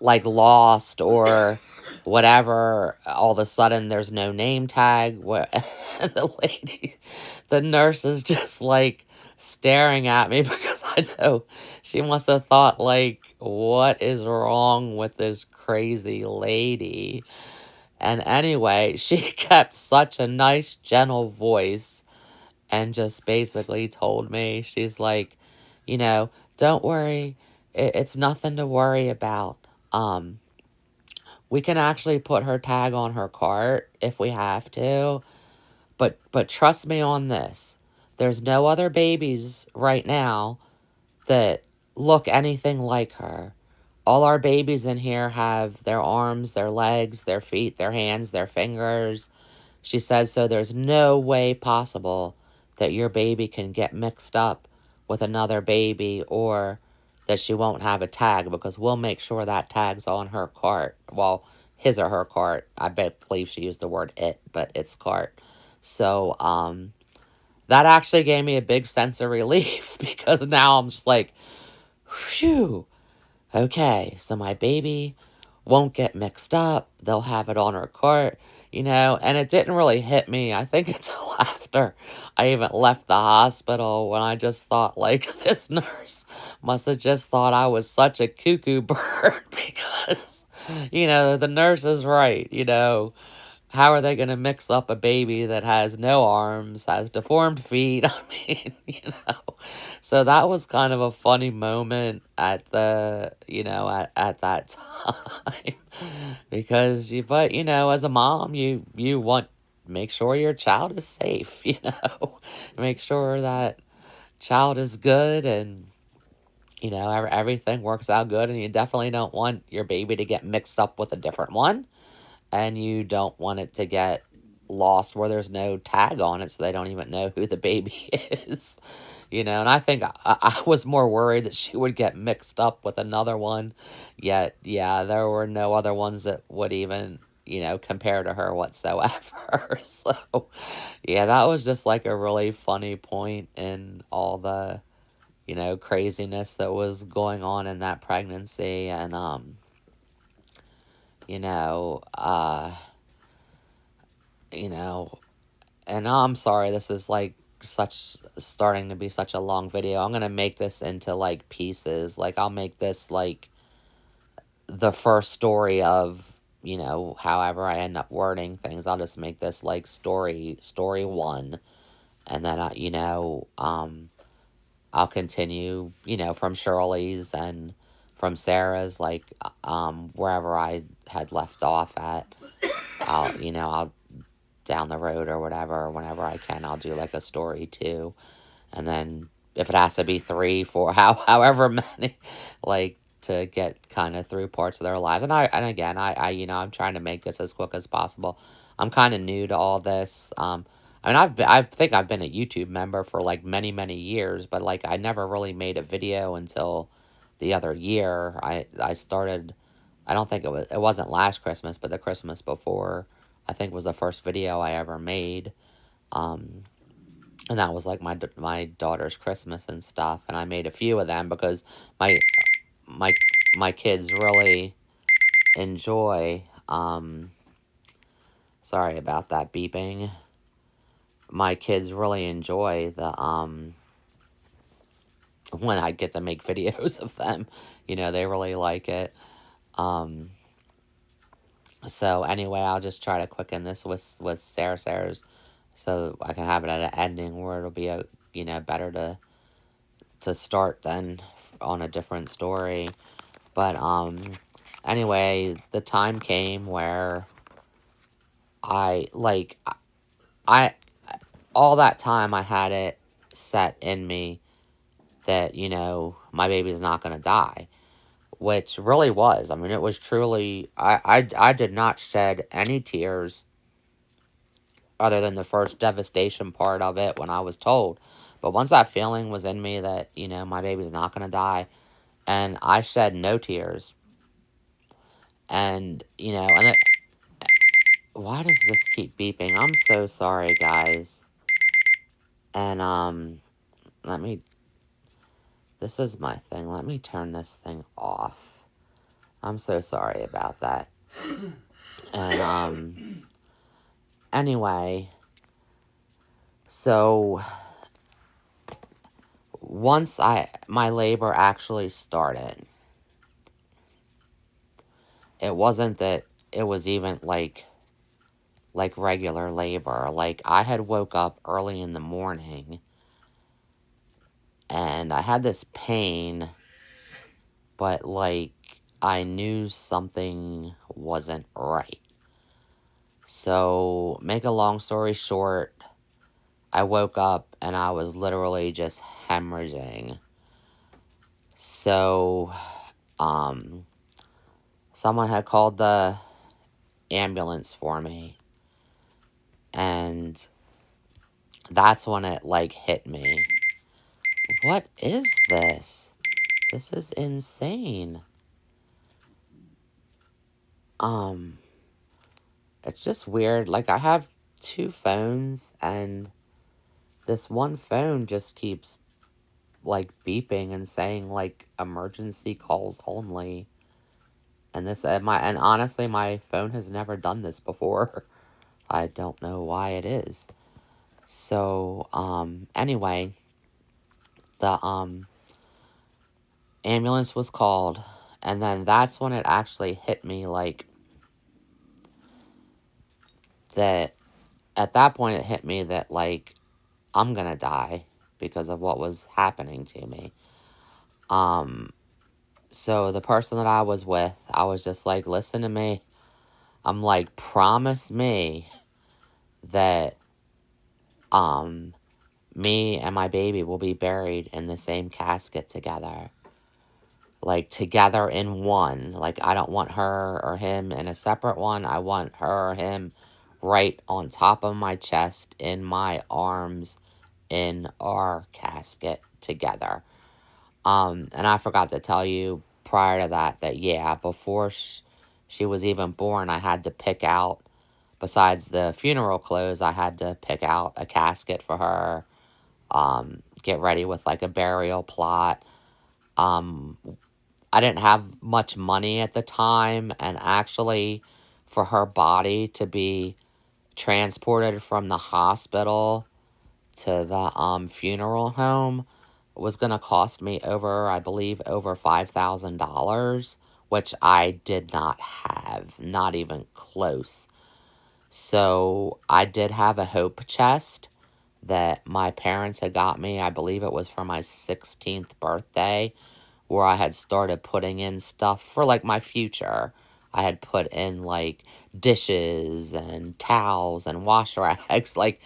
like lost or whatever. All of a sudden there's no name tag. And the nurse is just like staring at me because I know she must have thought like, what is wrong with this crazy lady? And anyway, she kept such a nice, gentle voice and just basically told me, she's like, don't worry. It's nothing to worry about. Um, we can actually put her tag on her cart if we have to. But trust me on this. There's no other babies right now that look anything like her. All our babies in here have their arms, their legs, their feet, their hands, their fingers. She says, so there's no way possible that your baby can get mixed up with another baby or that she won't have a tag, because we'll make sure that tag's on her cart. Well, his or her cart. Believe she used the word it, but it's cart. So, that actually gave me a big sense of relief because now I'm just like, phew, okay, so my baby won't get mixed up. They'll have it on her cart, and it didn't really hit me, I think, until after I even left the hospital, when I just thought, like, this nurse must have just thought I was such a cuckoo bird because, the nurse is right, how are they going to mix up a baby that has no arms, has deformed feet? I mean, So that was kind of a funny moment at at that time. Because as a mom, you want, make sure your child is safe, make sure that child is good, and, everything works out good, and you definitely don't want your baby to get mixed up with a different one. And you don't want it to get lost where there's no tag on it, so they don't even know who the baby is. And I think I was more worried that she would get mixed up with another one. Yet, yeah, there were no other ones that would even, compare to her whatsoever. So, yeah, that was just like a really funny point in all the, craziness that was going on in that pregnancy. And, you know, uh, you know, and I'm sorry, this is like starting to be such a long video. I'm gonna make this into like pieces. Like, I'll make this like the first story of, however I end up wording things. I'll just make this like story one, and then I'll continue, from Shirley's and from Sarah's, like, wherever I had left off at. I'll down the road or whatever, whenever I can, I'll do like a story too. And then if it has to be 3, 4, however many, like, to get kind of through parts of their lives. And again, I'm trying to make this as quick as possible. I'm kind of new to all this. I mean, I think I've been a YouTube member for like many, many years, but like I never really made a video until the other year. I started, I don't think it wasn't last Christmas, but the Christmas before, I think was the first video I ever made. Um, And that was like my daughter's Christmas and stuff. And I made a few of them because my my my kids really enjoy. Sorry about that beeping. My kids really enjoy the when I get to make videos of them. They really like it. Um, so anyway, I'll just try to quicken this with Sarah's, so I can have it at an ending where it'll be better to start than on a different story. But anyway, the time came where I like I all that time I had it set in me that my baby's not gonna die, which really was. I mean, it was truly. I did not shed any tears other than the first devastation part of it when I was told. But once that feeling was in me that my baby's not gonna die, and I shed no tears, and why does this keep beeping? I'm so sorry, guys. And let me. This is my thing. Let me turn this thing off. I'm so sorry about that. And anyway, so once my labor actually started, it wasn't that it was even like regular labor. Like, I had woke up early in the morning and I had this pain, but like I knew something wasn't right. So, make a long story short, I woke up and I was literally just hemorrhaging. So, someone had called the ambulance for me, and that's when it like hit me. What is this? This is insane. It's just weird. Like, I have two phones, and this one phone just keeps like beeping and saying like emergency calls only. And and honestly, my phone has never done this before. I don't know why it is. So, anyway, the ambulance was called, and then that's when it actually hit me, like, that at that point it hit me that, like, I'm gonna die because of what was happening to me. So the person that I was with, I was just like, listen to me. I'm like, promise me that me and my baby will be buried in the same casket together. Like, together in one. Like, I don't want her or him in a separate one. I want her or him right on top of my chest, in my arms, in our casket together. And I forgot to tell you prior to that, yeah, before she was even born, I had to pick out, besides the funeral clothes, I had to pick out a casket for her, get ready with like a burial plot. I didn't have much money at the time, and actually, for her body to be transported from the hospital to the funeral home was going to cost me I believe, over $5,000, which I did not have, not even close. So I did have a hope chest that my parents had got me. I believe it was for my 16th birthday, where I had started putting in stuff for like my future. I had put in like dishes and towels and wash rags, like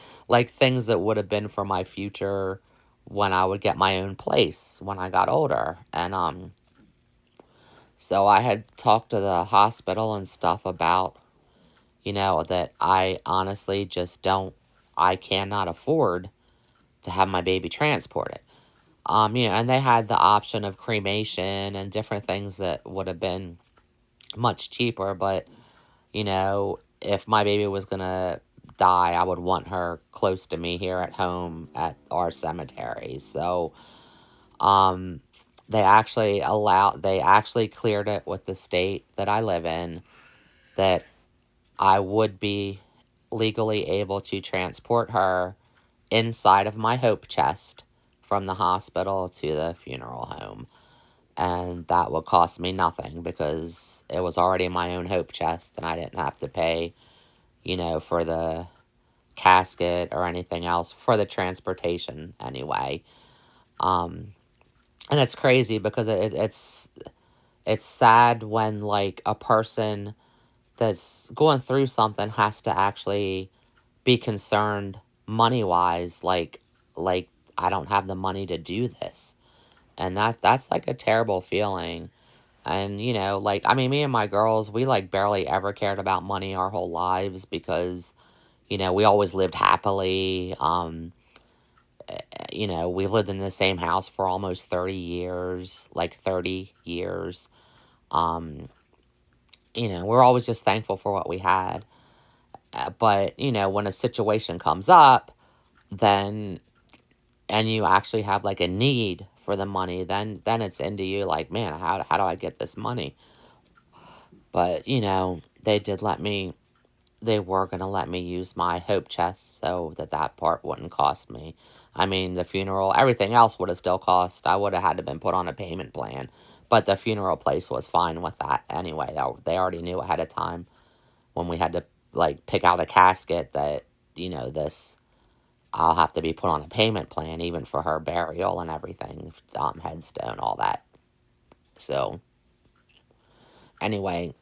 things that would have been for my future when I would get my own place when I got older. And so I had talked to the hospital and stuff about, that I honestly just I cannot afford to have my baby transported. And they had the option of cremation and different things that would have been much cheaper, but, if my baby was gonna die, I would want her close to me here at home at our cemetery. So, um, they actually cleared it with the state that I live in that I would be legally able to transport her inside of my hope chest from the hospital to the funeral home. And that would cost me nothing because it was already my own hope chest and I didn't have to pay, for the casket or anything else for the transportation anyway. Um, and it's crazy because it's sad when like a person that's going through something has to actually be concerned money wise, like I don't have the money to do this, and that's like a terrible feeling. And like I mean, me and my girls, we like barely ever cared about money our whole lives because we always lived happily. We've lived in the same house for almost 30 years, like 30 years. Um, we're always just thankful for what we had. But, when a situation comes up, then, and you actually have like a need for the money, then it's into you like, man, how do I get this money? But, they were going to let me use my hope chest so that part wouldn't cost me. I mean, the funeral, everything else would have still cost. I would have had to been put on a payment plan. But the funeral place was fine with that anyway. They already knew ahead of time when we had to, like, pick out a casket that, this, I'll have to be put on a payment plan even for her burial and everything, headstone, all that. So, anyway,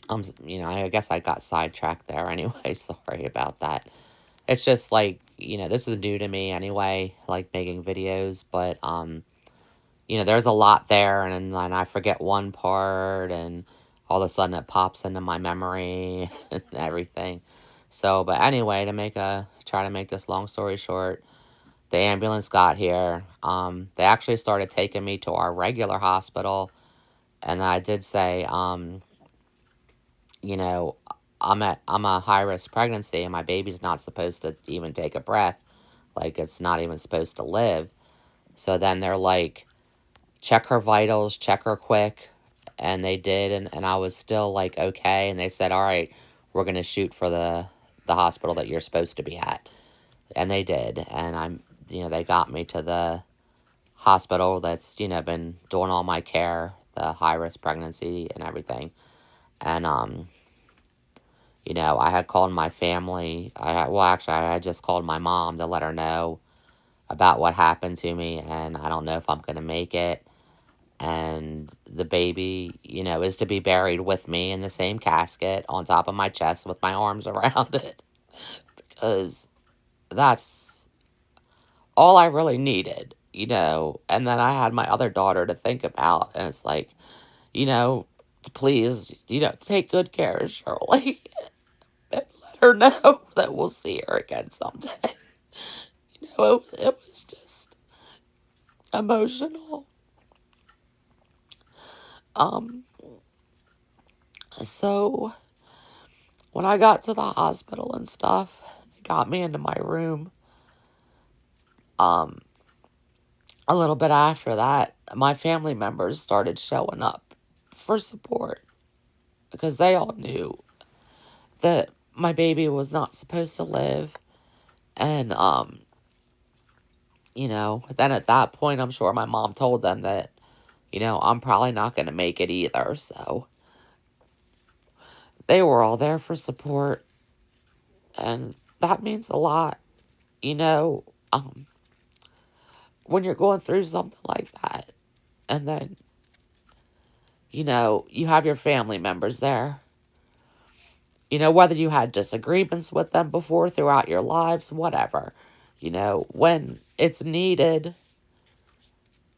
I guess I got sidetracked there anyway. Sorry about that. It's just like, this is new to me anyway, like making videos, but, there's a lot there and then I forget one part and all of a sudden it pops into my memory and everything. So, but anyway, try to make this long story short, the ambulance got here. They actually started taking me to our regular hospital and I did say, you know, I'm a high risk pregnancy and my baby's not supposed to even take a breath. Like it's not even supposed to live. So then they're like, check her vitals, check her quick. And they did, and I was still like, okay. And they said, all right, we're gonna shoot for the hospital that you're supposed to be at. And they did. And they got me to the hospital that's, been doing all my care, the high risk pregnancy and everything. And I had called my family. I had just called my mom to let her know about what happened to me, and I don't know if I'm going to make it. And the baby, is to be buried with me in the same casket on top of my chest with my arms around it. Because that's all I really needed. And then I had my other daughter to think about, and it's like, you know, please, take good care of Shirley. And let her know that we'll see her again someday. It was just emotional. Um, so when I got to the hospital and stuff, they got me into my room. Um, a little bit after that, my family members started showing up for support because they all knew that my baby was not supposed to live. And, then at that point, I'm sure my mom told them that, I'm probably not going to make it either. So they were all there for support. And that means a lot, you know, um, when you're going through something like that. And then, you have your family members there. Whether you had disagreements with them before throughout your lives, whatever. When it's needed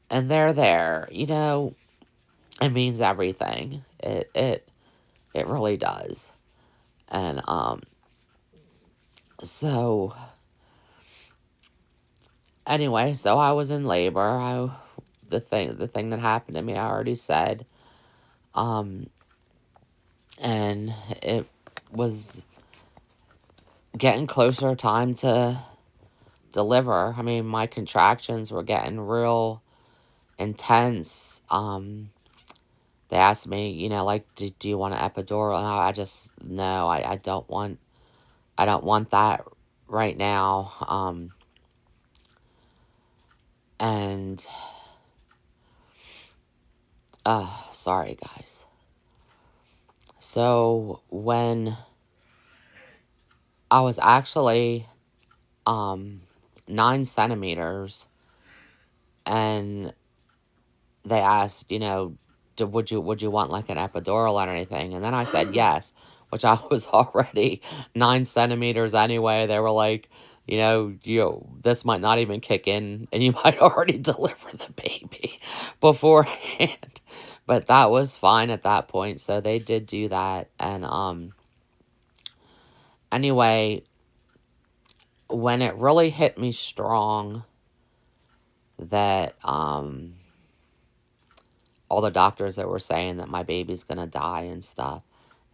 and they're there, it means everything. It really does. And so anyway, so I was in labor. The thing that happened to me I already said. And it was getting closer time to deliver. I mean, my contractions were getting real intense. They asked me, like, do you want an epidural? And I just, no, I don't want that right now. And, sorry guys. So when I was actually, 9 centimeters, and they asked, would you want like an epidural or anything? And then I said yes, which I was already 9 centimeters anyway. They were like, this might not even kick in, and you might already deliver the baby beforehand. But that was fine at that point, so they did do that. And anyway, when it really hit me strong that all the doctors that were saying that my baby's gonna die and stuff.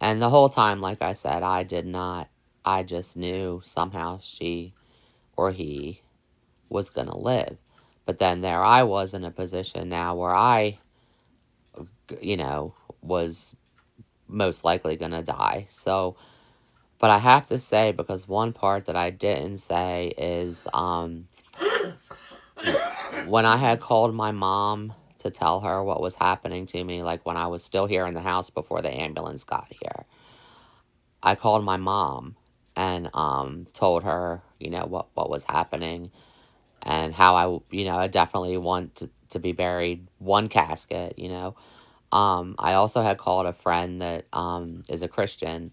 And the whole time, like I said, I did not, I just knew somehow she or he was gonna live. But then there I was in a position now where I, was most likely gonna die. So, but I have to say, because one part that I didn't say is, when I had called my mom to tell her what was happening to me, like when I was still here in the house before the ambulance got here, I called my mom and told her, what was happening, and how I definitely want to be buried one casket. I also had called a friend that is a Christian.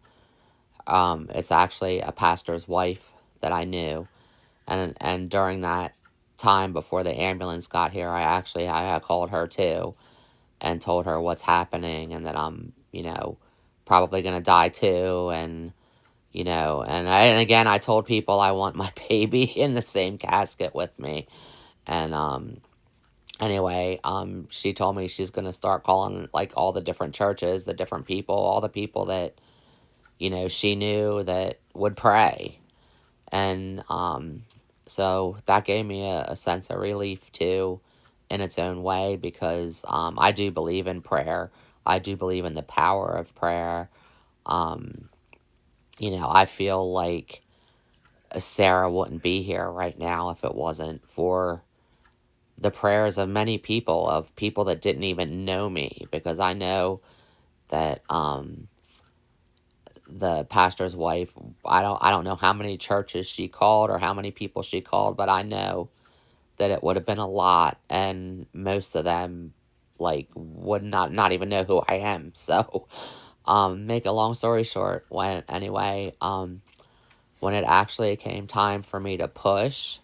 It's actually a pastor's wife that I knew, and during that time before the ambulance got here, I had called her too and told her what's happening, and that I'm probably gonna die too. And and again, I told people I want my baby in the same casket with me. And anyway, she told me she's gonna start calling like all the different churches, the different people, all the people that she knew that would pray. And so that gave me a sense of relief too, in its own way, because I do believe in prayer. I do believe in the power of prayer. Um, I feel like Sarah wouldn't be here right now if it wasn't for the prayers of many people, of people that didn't even know me, because I know that the pastor's wife, I don't know how many churches she called or how many people she called, but I know that it would have been a lot, and most of them like would not even know who I am. So make a long story short, when it actually came time for me to push,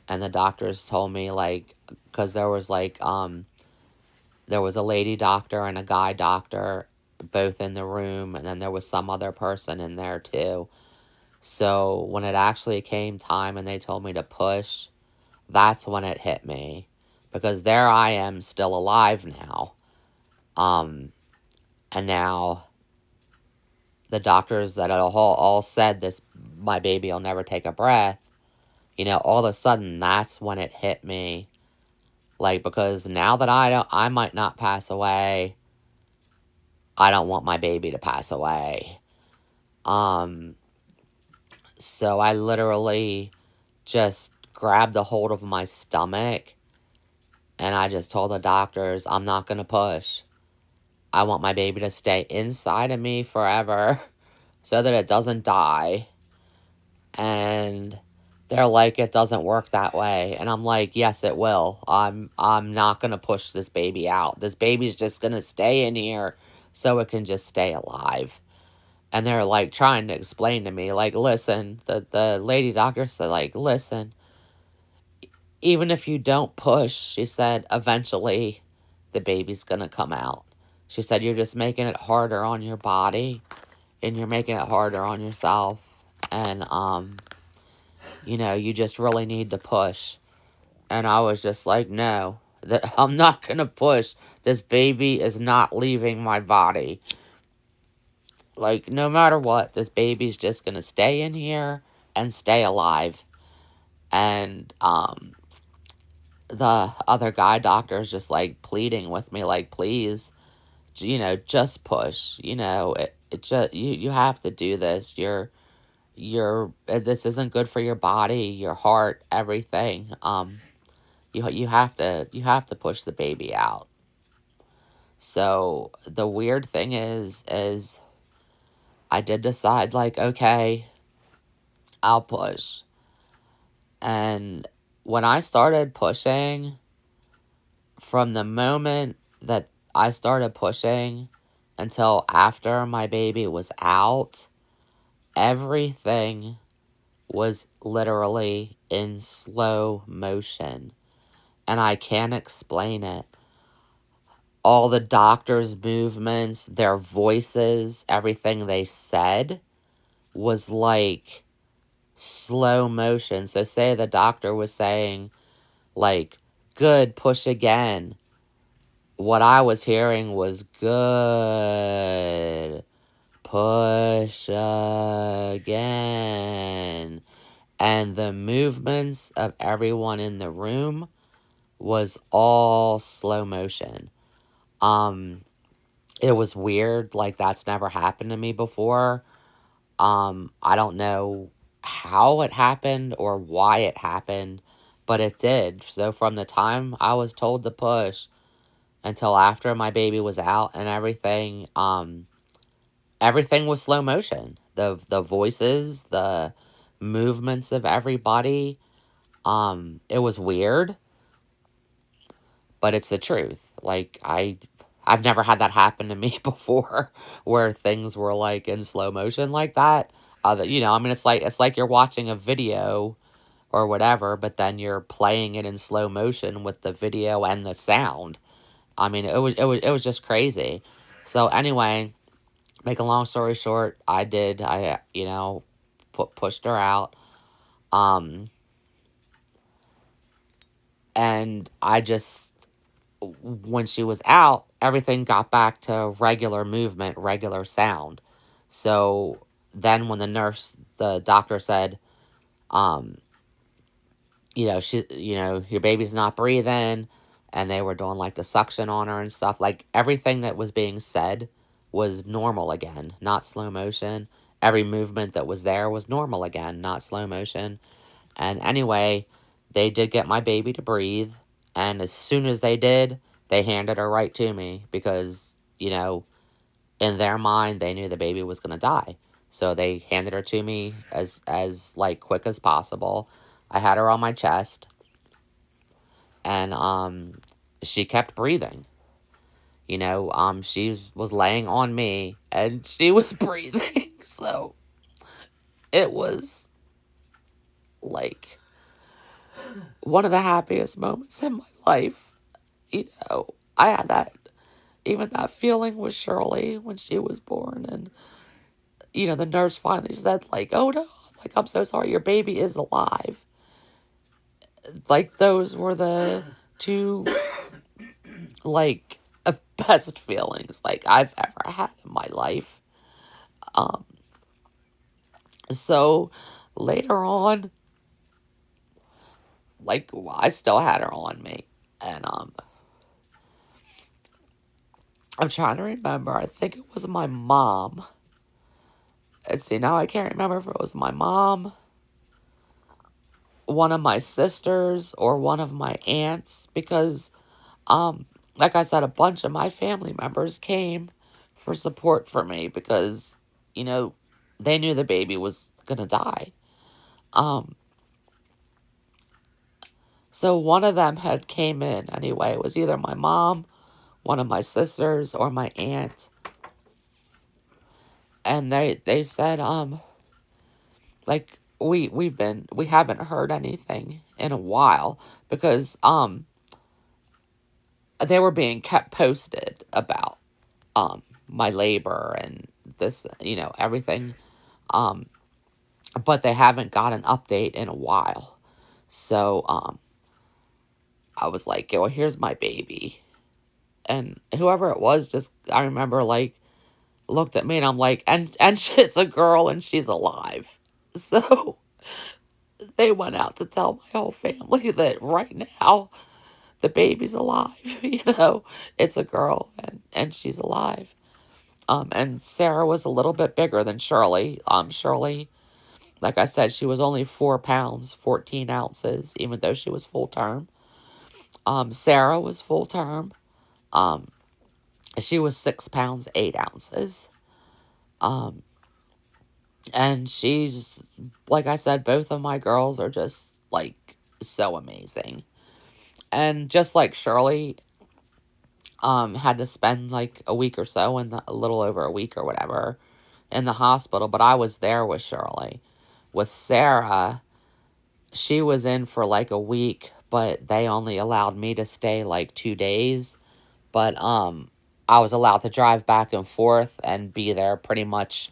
and the doctors told me, like, because there was a lady doctor and a guy doctor both in the room, and then there was some other person in there too. So when it actually came time and they told me to push, that's when it hit me, because there I am still alive now. And now the doctors that all said this, my baby will never take a breath, all of a sudden that's when it hit me. Like, because now that I might not pass away, I don't want my baby to pass away. So I literally just grabbed a hold of my stomach, and I just told the doctors, I'm not going to push. I want my baby to stay inside of me forever so that it doesn't die. And they're like, it doesn't work that way. And I'm like, yes, it will. I'm not going to push this baby out. This baby's just going to stay in here so it can just stay alive. And they're like trying to explain to me, like, listen, the lady doctor said, like, listen, even if you don't push, she said, eventually the baby's going to come out. She said, you're just making it harder on your body, and you're making it harder on yourself. And, you just really need to push. And I was just like, no, I'm not going to push. This baby is not leaving my body. Like, no matter what, this baby's just gonna stay in here and stay alive. And, the other guy doctor is just, like, pleading with me, like, please, just push, it just, you have to do this. This isn't good for your body, your heart, everything. You have to push the baby out. So the weird thing is I did decide, like, okay, I'll push. And when I started pushing, from the moment that I started pushing until after my baby was out, everything was literally in slow motion. And I can't explain it. All the doctors' movements, their voices, everything they said was like slow motion. So, say the doctor was saying, like, good, push again. What I was hearing was, good, push again. And the movements of everyone in the room was all slow motion. It was weird. Like, that's never happened to me before. I don't know how it happened or why it happened, but it did. So from the time I was told to push until after my baby was out and everything, everything was slow motion. The voices, the movements of everybody, it was weird, but it's the truth. Like, I've never had that happen to me before, where things were like in slow motion like that. I mean, it's like you're watching a video or whatever, but then you're playing it in slow motion with the video and the sound. I mean, it was just crazy. So anyway, make a long story short, I pushed her out. Um, and I just, when she was out, everything got back to regular movement, regular sound. So then when the doctor said, um, your baby's not breathing, and they were doing like the suction on her and stuff, like everything that was being said was normal again, not slow motion. Every movement that was there was normal again, not slow motion. And anyway, they did get my baby to breathe. And as soon as they did, they handed her right to me because, in their mind, they knew the baby was going to die. So they handed her to me as like quick as possible. I had her on my chest, and she kept breathing. She was laying on me and she was breathing. So it was like one of the happiest moments in my life. I had that feeling with Shirley when she was born. And, the nurse finally said, like, oh no, like, I'm so sorry, your baby is alive. Like, those were the two, like, best feelings, like, I've ever had in my life. So later on, like, I still had her on me. And, I'm trying to remember. I think it was my mom. Let's see, now I can't remember if it was my mom, one of my sisters, or one of my aunts, because, like I said, a bunch of my family members came for support for me because, they knew the baby was gonna die. Um, so one of them had came in anyway. It was either my mom, one of my sisters, or my aunt. And they said, like, we haven't heard anything in a while because, they were being kept posted about, my labor and this, everything. Um, but they haven't got an update in a while. So, I was like, well, here's my baby. And whoever it was, just, I remember, like, looked at me and I'm like, and it's a girl and she's alive. So they went out to tell my whole family that right now the baby's alive. It's a girl and she's alive. And Sarah was a little bit bigger than Shirley. Shirley, like I said, she was only 4 pounds, 14 ounces, even though she was full term. Sarah was full term. Um, she was 6 pounds, 8 ounces. Um, and she's, like I said, both of my girls are just, like, so amazing. And just like Shirley, had to spend, like, a week or so, a little over a week or whatever, in the hospital, but I was there with Shirley. With Sarah, she was in for, like, a week, but they only allowed me to stay, like, 2 days. But, I was allowed to drive back and forth and be there pretty much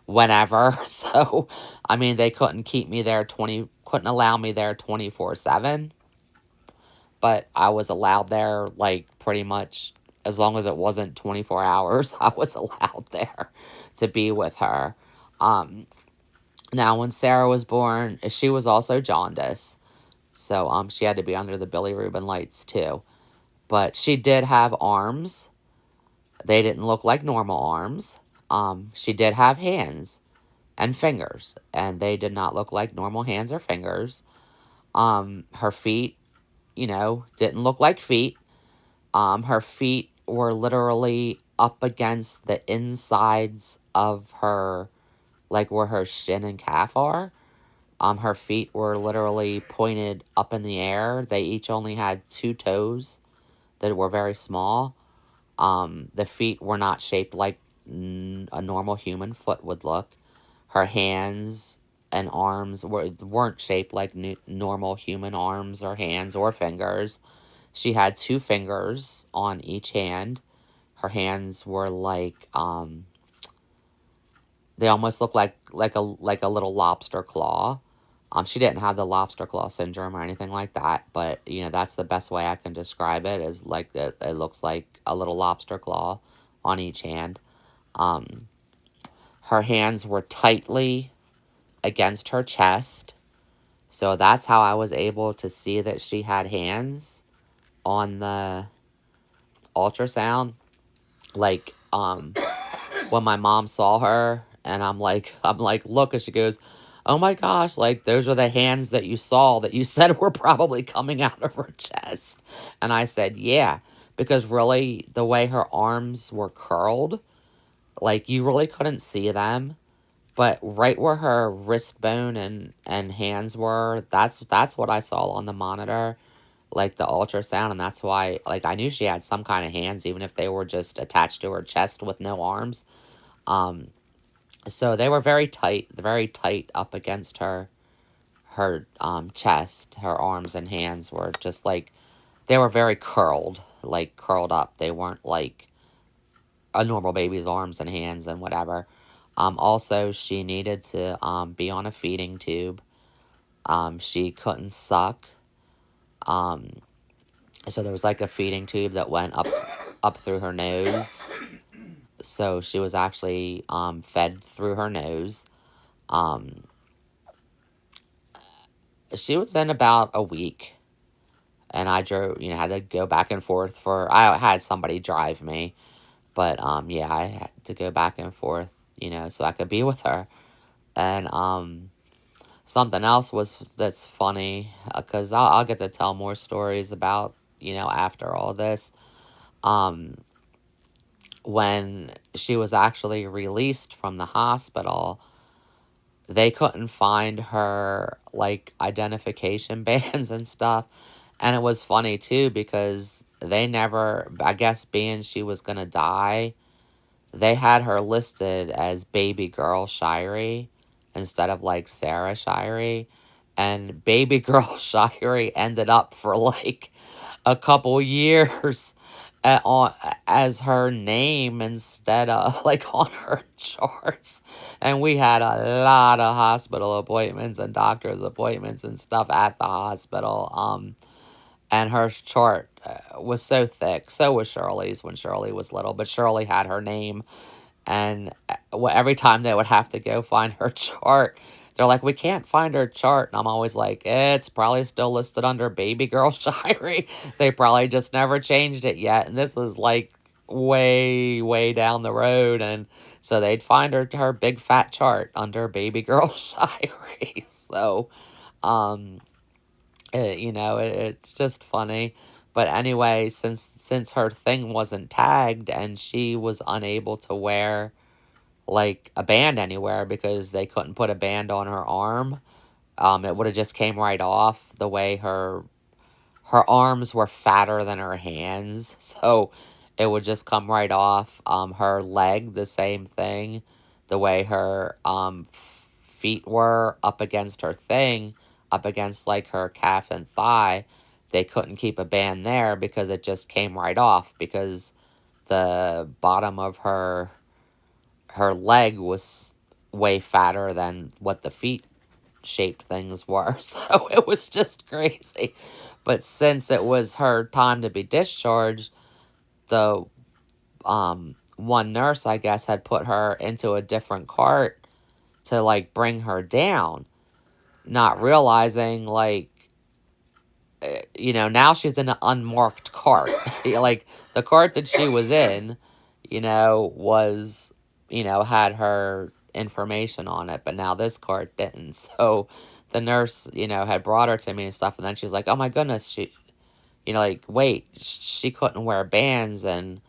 whenever. So, I mean, they couldn't allow me there 24/7. But I was allowed there, like, pretty much as long as it wasn't 24 hours, I was allowed there to be with her. Now, when Sarah was born, she was also jaundice. So, she had to be under the bilirubin lights, too. But she did have arms. They didn't look like normal arms. She did have hands and fingers, and they did not look like normal hands or fingers. Her feet, didn't look like feet. Her feet were literally up against the insides of her, like where her shin and calf are. Her feet were literally pointed up in the air. They each only had 2 toes that were very small. The feet were not shaped like a normal human foot would look. Her hands and arms weren't shaped like normal human arms or hands or fingers. She had 2 fingers on each hand. Her hands were like they almost looked like a little lobster claw. She didn't have the lobster claw syndrome or anything like that, but that's the best way I can describe it. Is like it looks like a little lobster claw on each hand. Her hands were tightly against her chest, so that's how I was able to see that she had hands on the ultrasound. Like, when my mom saw her, and I'm like, look, and she goes, oh my gosh, like, those are the hands that you saw that you said were probably coming out of her chest. And I said, yeah, because really, the way her arms were curled, like, you really couldn't see them. But right where her wrist bone and hands were, that's what I saw on the monitor, like the ultrasound, and that's why, like, I knew she had some kind of hands, even if they were just attached to her chest with no arms. So they were very tight up against her chest. Her arms and hands were just like, they were very curled, like curled up. They weren't like a normal baby's arms and hands and whatever. Also, she needed to be on a feeding tube. She couldn't suck. So there was like a feeding tube that went up through her nose. So she was actually fed through her nose. Um, she was in about a week, and I drove, had to go back and forth I had somebody drive me, but yeah, I had to go back and forth, so I could be with her. And something else that's funny, because I'll get to tell more stories about, after all this. Um, when she was actually released from the hospital, they couldn't find her, like, identification bands and stuff. And it was funny, too, because they never, I guess, being she was going to die, they had her listed as baby girl Shirey instead of, like, Sarah Shirey. And baby girl Shirey ended up for, like, a couple years as her name instead of, like, on her charts. And we had a lot of hospital appointments and doctor's appointments and stuff at the hospital. And her chart was so thick. So was Shirley's when Shirley was little. But Shirley had her name And every time they would have to go find her chart, they're like, we can't find her chart. And I'm always like, it's probably still listed under baby girl Shirey. They probably just never changed it yet. And this was like way, way down the road. And so they'd find her big fat chart under baby girl Shirey. So, um, it's just funny. But anyway, since her thing wasn't tagged and she was unable to wear like a band anywhere because they couldn't put a band on her arm, it would have just came right off the way her arms were fatter than her hands, so it would just come right off. Her leg, the same thing, the way her feet were up against her thing, up against like her calf and thigh, they couldn't keep a band there because it just came right off because the bottom of her leg was way fatter than what the feet shaped things were. So it was just crazy. But since it was her time to be discharged, the one nurse, I guess, had put her into a different cart to like bring her down, not realizing like now she's in an unmarked cart. Like the cart that she was in, was, had her information on it, but now this cart didn't. So the nurse, had brought her to me and stuff, and then she's like, oh my goodness, like, wait, she couldn't wear bands, and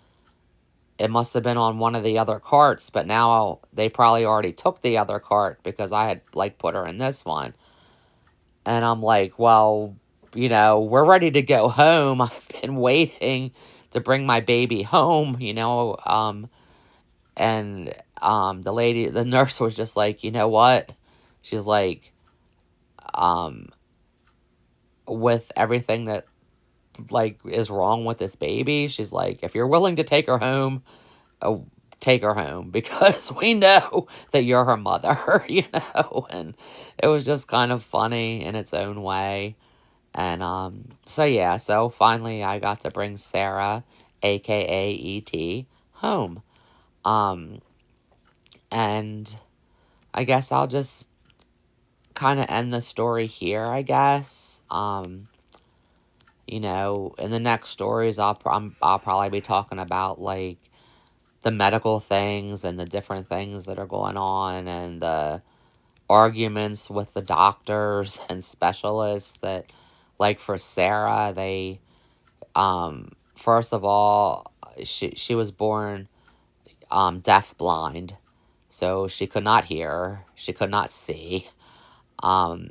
it must have been on one of the other carts, but now they probably already took the other cart because I had, like, put her in this one. And I'm like, well, we're ready to go home. I've been waiting to bring my baby home, and the nurse was just like, you know what? She's like, um, with everything that like is wrong with this baby, she's like, if you're willing to take her home, uh, take her home because we know that you're her mother, and it was just kind of funny in its own way. And so yeah, so finally I got to bring Sarah, aka ET, home. Um and I guess I'll just kind of end the story here, I guess. In the next stories I'll probably be talking about like the medical things and the different things that are going on and the arguments with the doctors and specialists that, like, for Sarah, they first of all, she was born deaf blind, so she could not hear, she could not see. um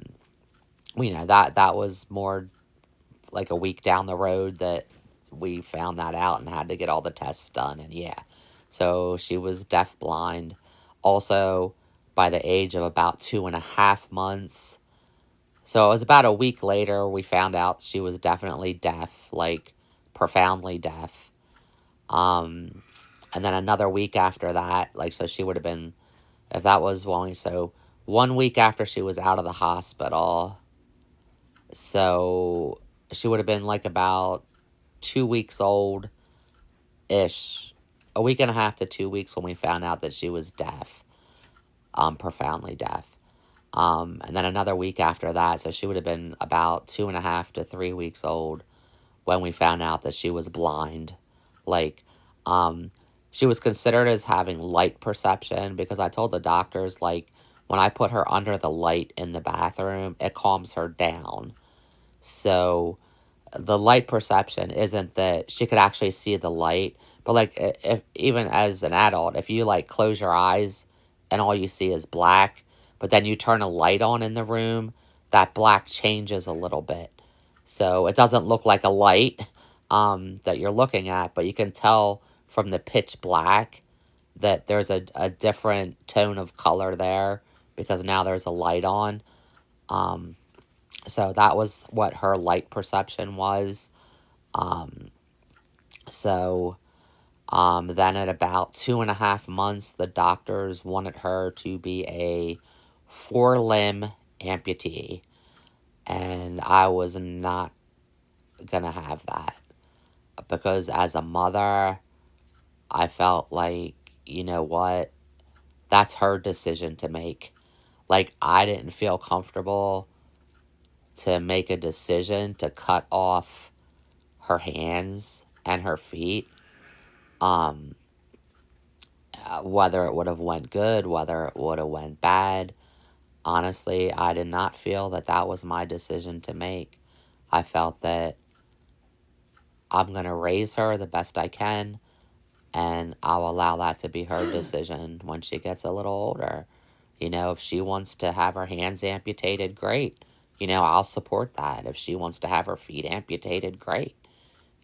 that was more like a week down the road that we found that out and had to get all the tests done. And yeah, so she was deaf blind. Also, by the age of about 2.5 months. So it was about a week later we found out she was definitely deaf, like profoundly deaf. Um, and then another week after that, like, so she would have been, if that was only, so 1 week after she was out of the hospital. So she would have been like about 2 weeks old ish, a week and a half to 2 weeks when we found out that she was deaf, profoundly deaf. And then another week after that, so she would have been about 2.5 to 3 weeks old when we found out that she was blind. Like, she was considered as having light perception because I told the doctors, like, when I put her under the light in the bathroom, it calms her down. So the light perception isn't that she could actually see the light, but like if even as an adult, if you like close your eyes and all you see is black, but then you turn a light on in the room, that black changes a little bit. So it doesn't look like a light that you're looking at, but you can tell from the pitch black that there's a different tone of color there because now there's a light on. Um, so that was what her light perception was. Um, so then at about 2.5 months, the doctors wanted her to be a 4-limb amputee. And I was not gonna have that because as a mother, I felt like you know what? That's her decision to make. Like, I didn't feel comfortable to make a decision to cut off her hands and her feet. Um, Whether it would have went good, whether it would have went bad, honestly, I did not feel that that was my decision to make. I felt that I'm going to raise her the best I can, and I'll allow that to be her decision when she gets a little older. You know, if she wants to have her hands amputated, great. You know, I'll support that. If she wants to have her feet amputated, great.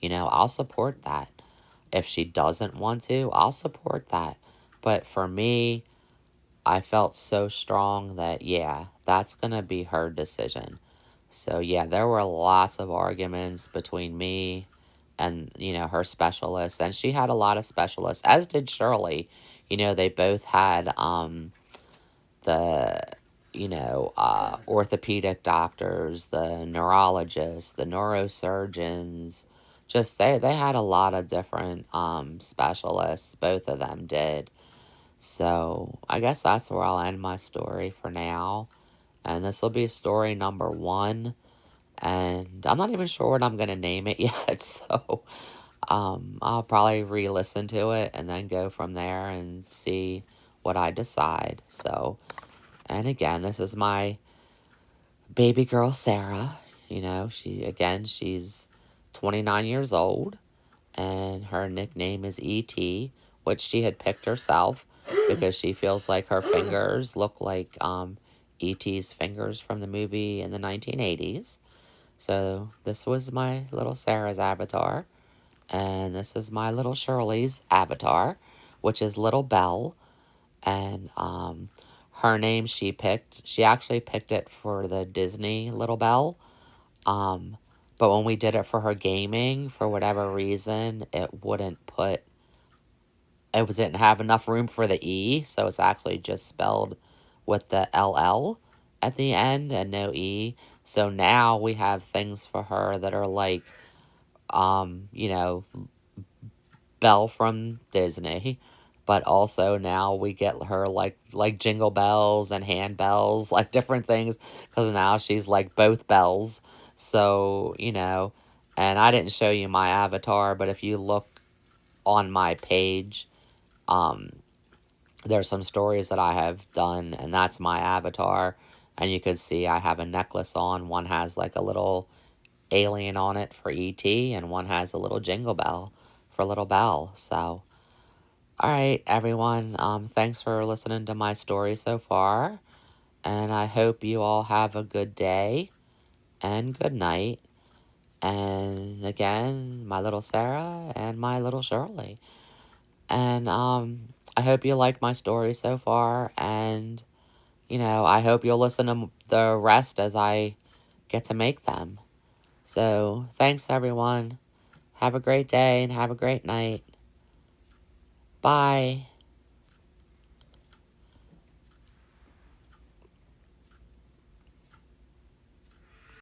You know, I'll support that. If she doesn't want to, I'll support that. But for me, I felt so strong that, yeah, that's going to be her decision. So, yeah, there were lots of arguments between me and, you know, her specialists. And she had a lot of specialists, as did Shirley. You know, they both had the, orthopedic doctors, the neurologists, the neurosurgeons. Just they had a lot of different specialists. Both of them did. So I guess that's where I'll end my story for now. And this will be story number 1. And I'm not even sure what I'm going to name it yet. So I'll probably re-listen to it and then go from there and see what I decide. So, and again, this is my baby girl, Sarah. You know, she's 29 years old, and her nickname is E.T., which she had picked herself because she feels like her fingers look like E.T.'s fingers from the movie in the 1980s. So this was my little Sarah's avatar, and this is my little Shirley's avatar, which is Little Belle. And her name she actually picked it for the Disney Little Belle. But when we did it for her gaming, for whatever reason, it didn't have enough room for the E, so it's actually just spelled with the LL at the end and no E. So now we have things for her that are like, you know, Belle from Disney, but also now we get her like jingle bells and handbells, like different things, because now she's like both bells. So, you know, and I didn't show you my avatar, but if you look on my page, um, there's some stories that I have done, and that's my avatar. And you can see I have a necklace on. One has like a little alien on it for ET, and one has a little jingle bell for Little Belle. So, all right, everyone. Thanks for listening to my story so far. And I hope you all have a good day and good night. And again, my little Sarah and my little Shirley. And I hope you like my story so far. And, you know, I hope you'll listen to the rest as I get to make them. So thanks, everyone. Have a great day and have a great night. Bye.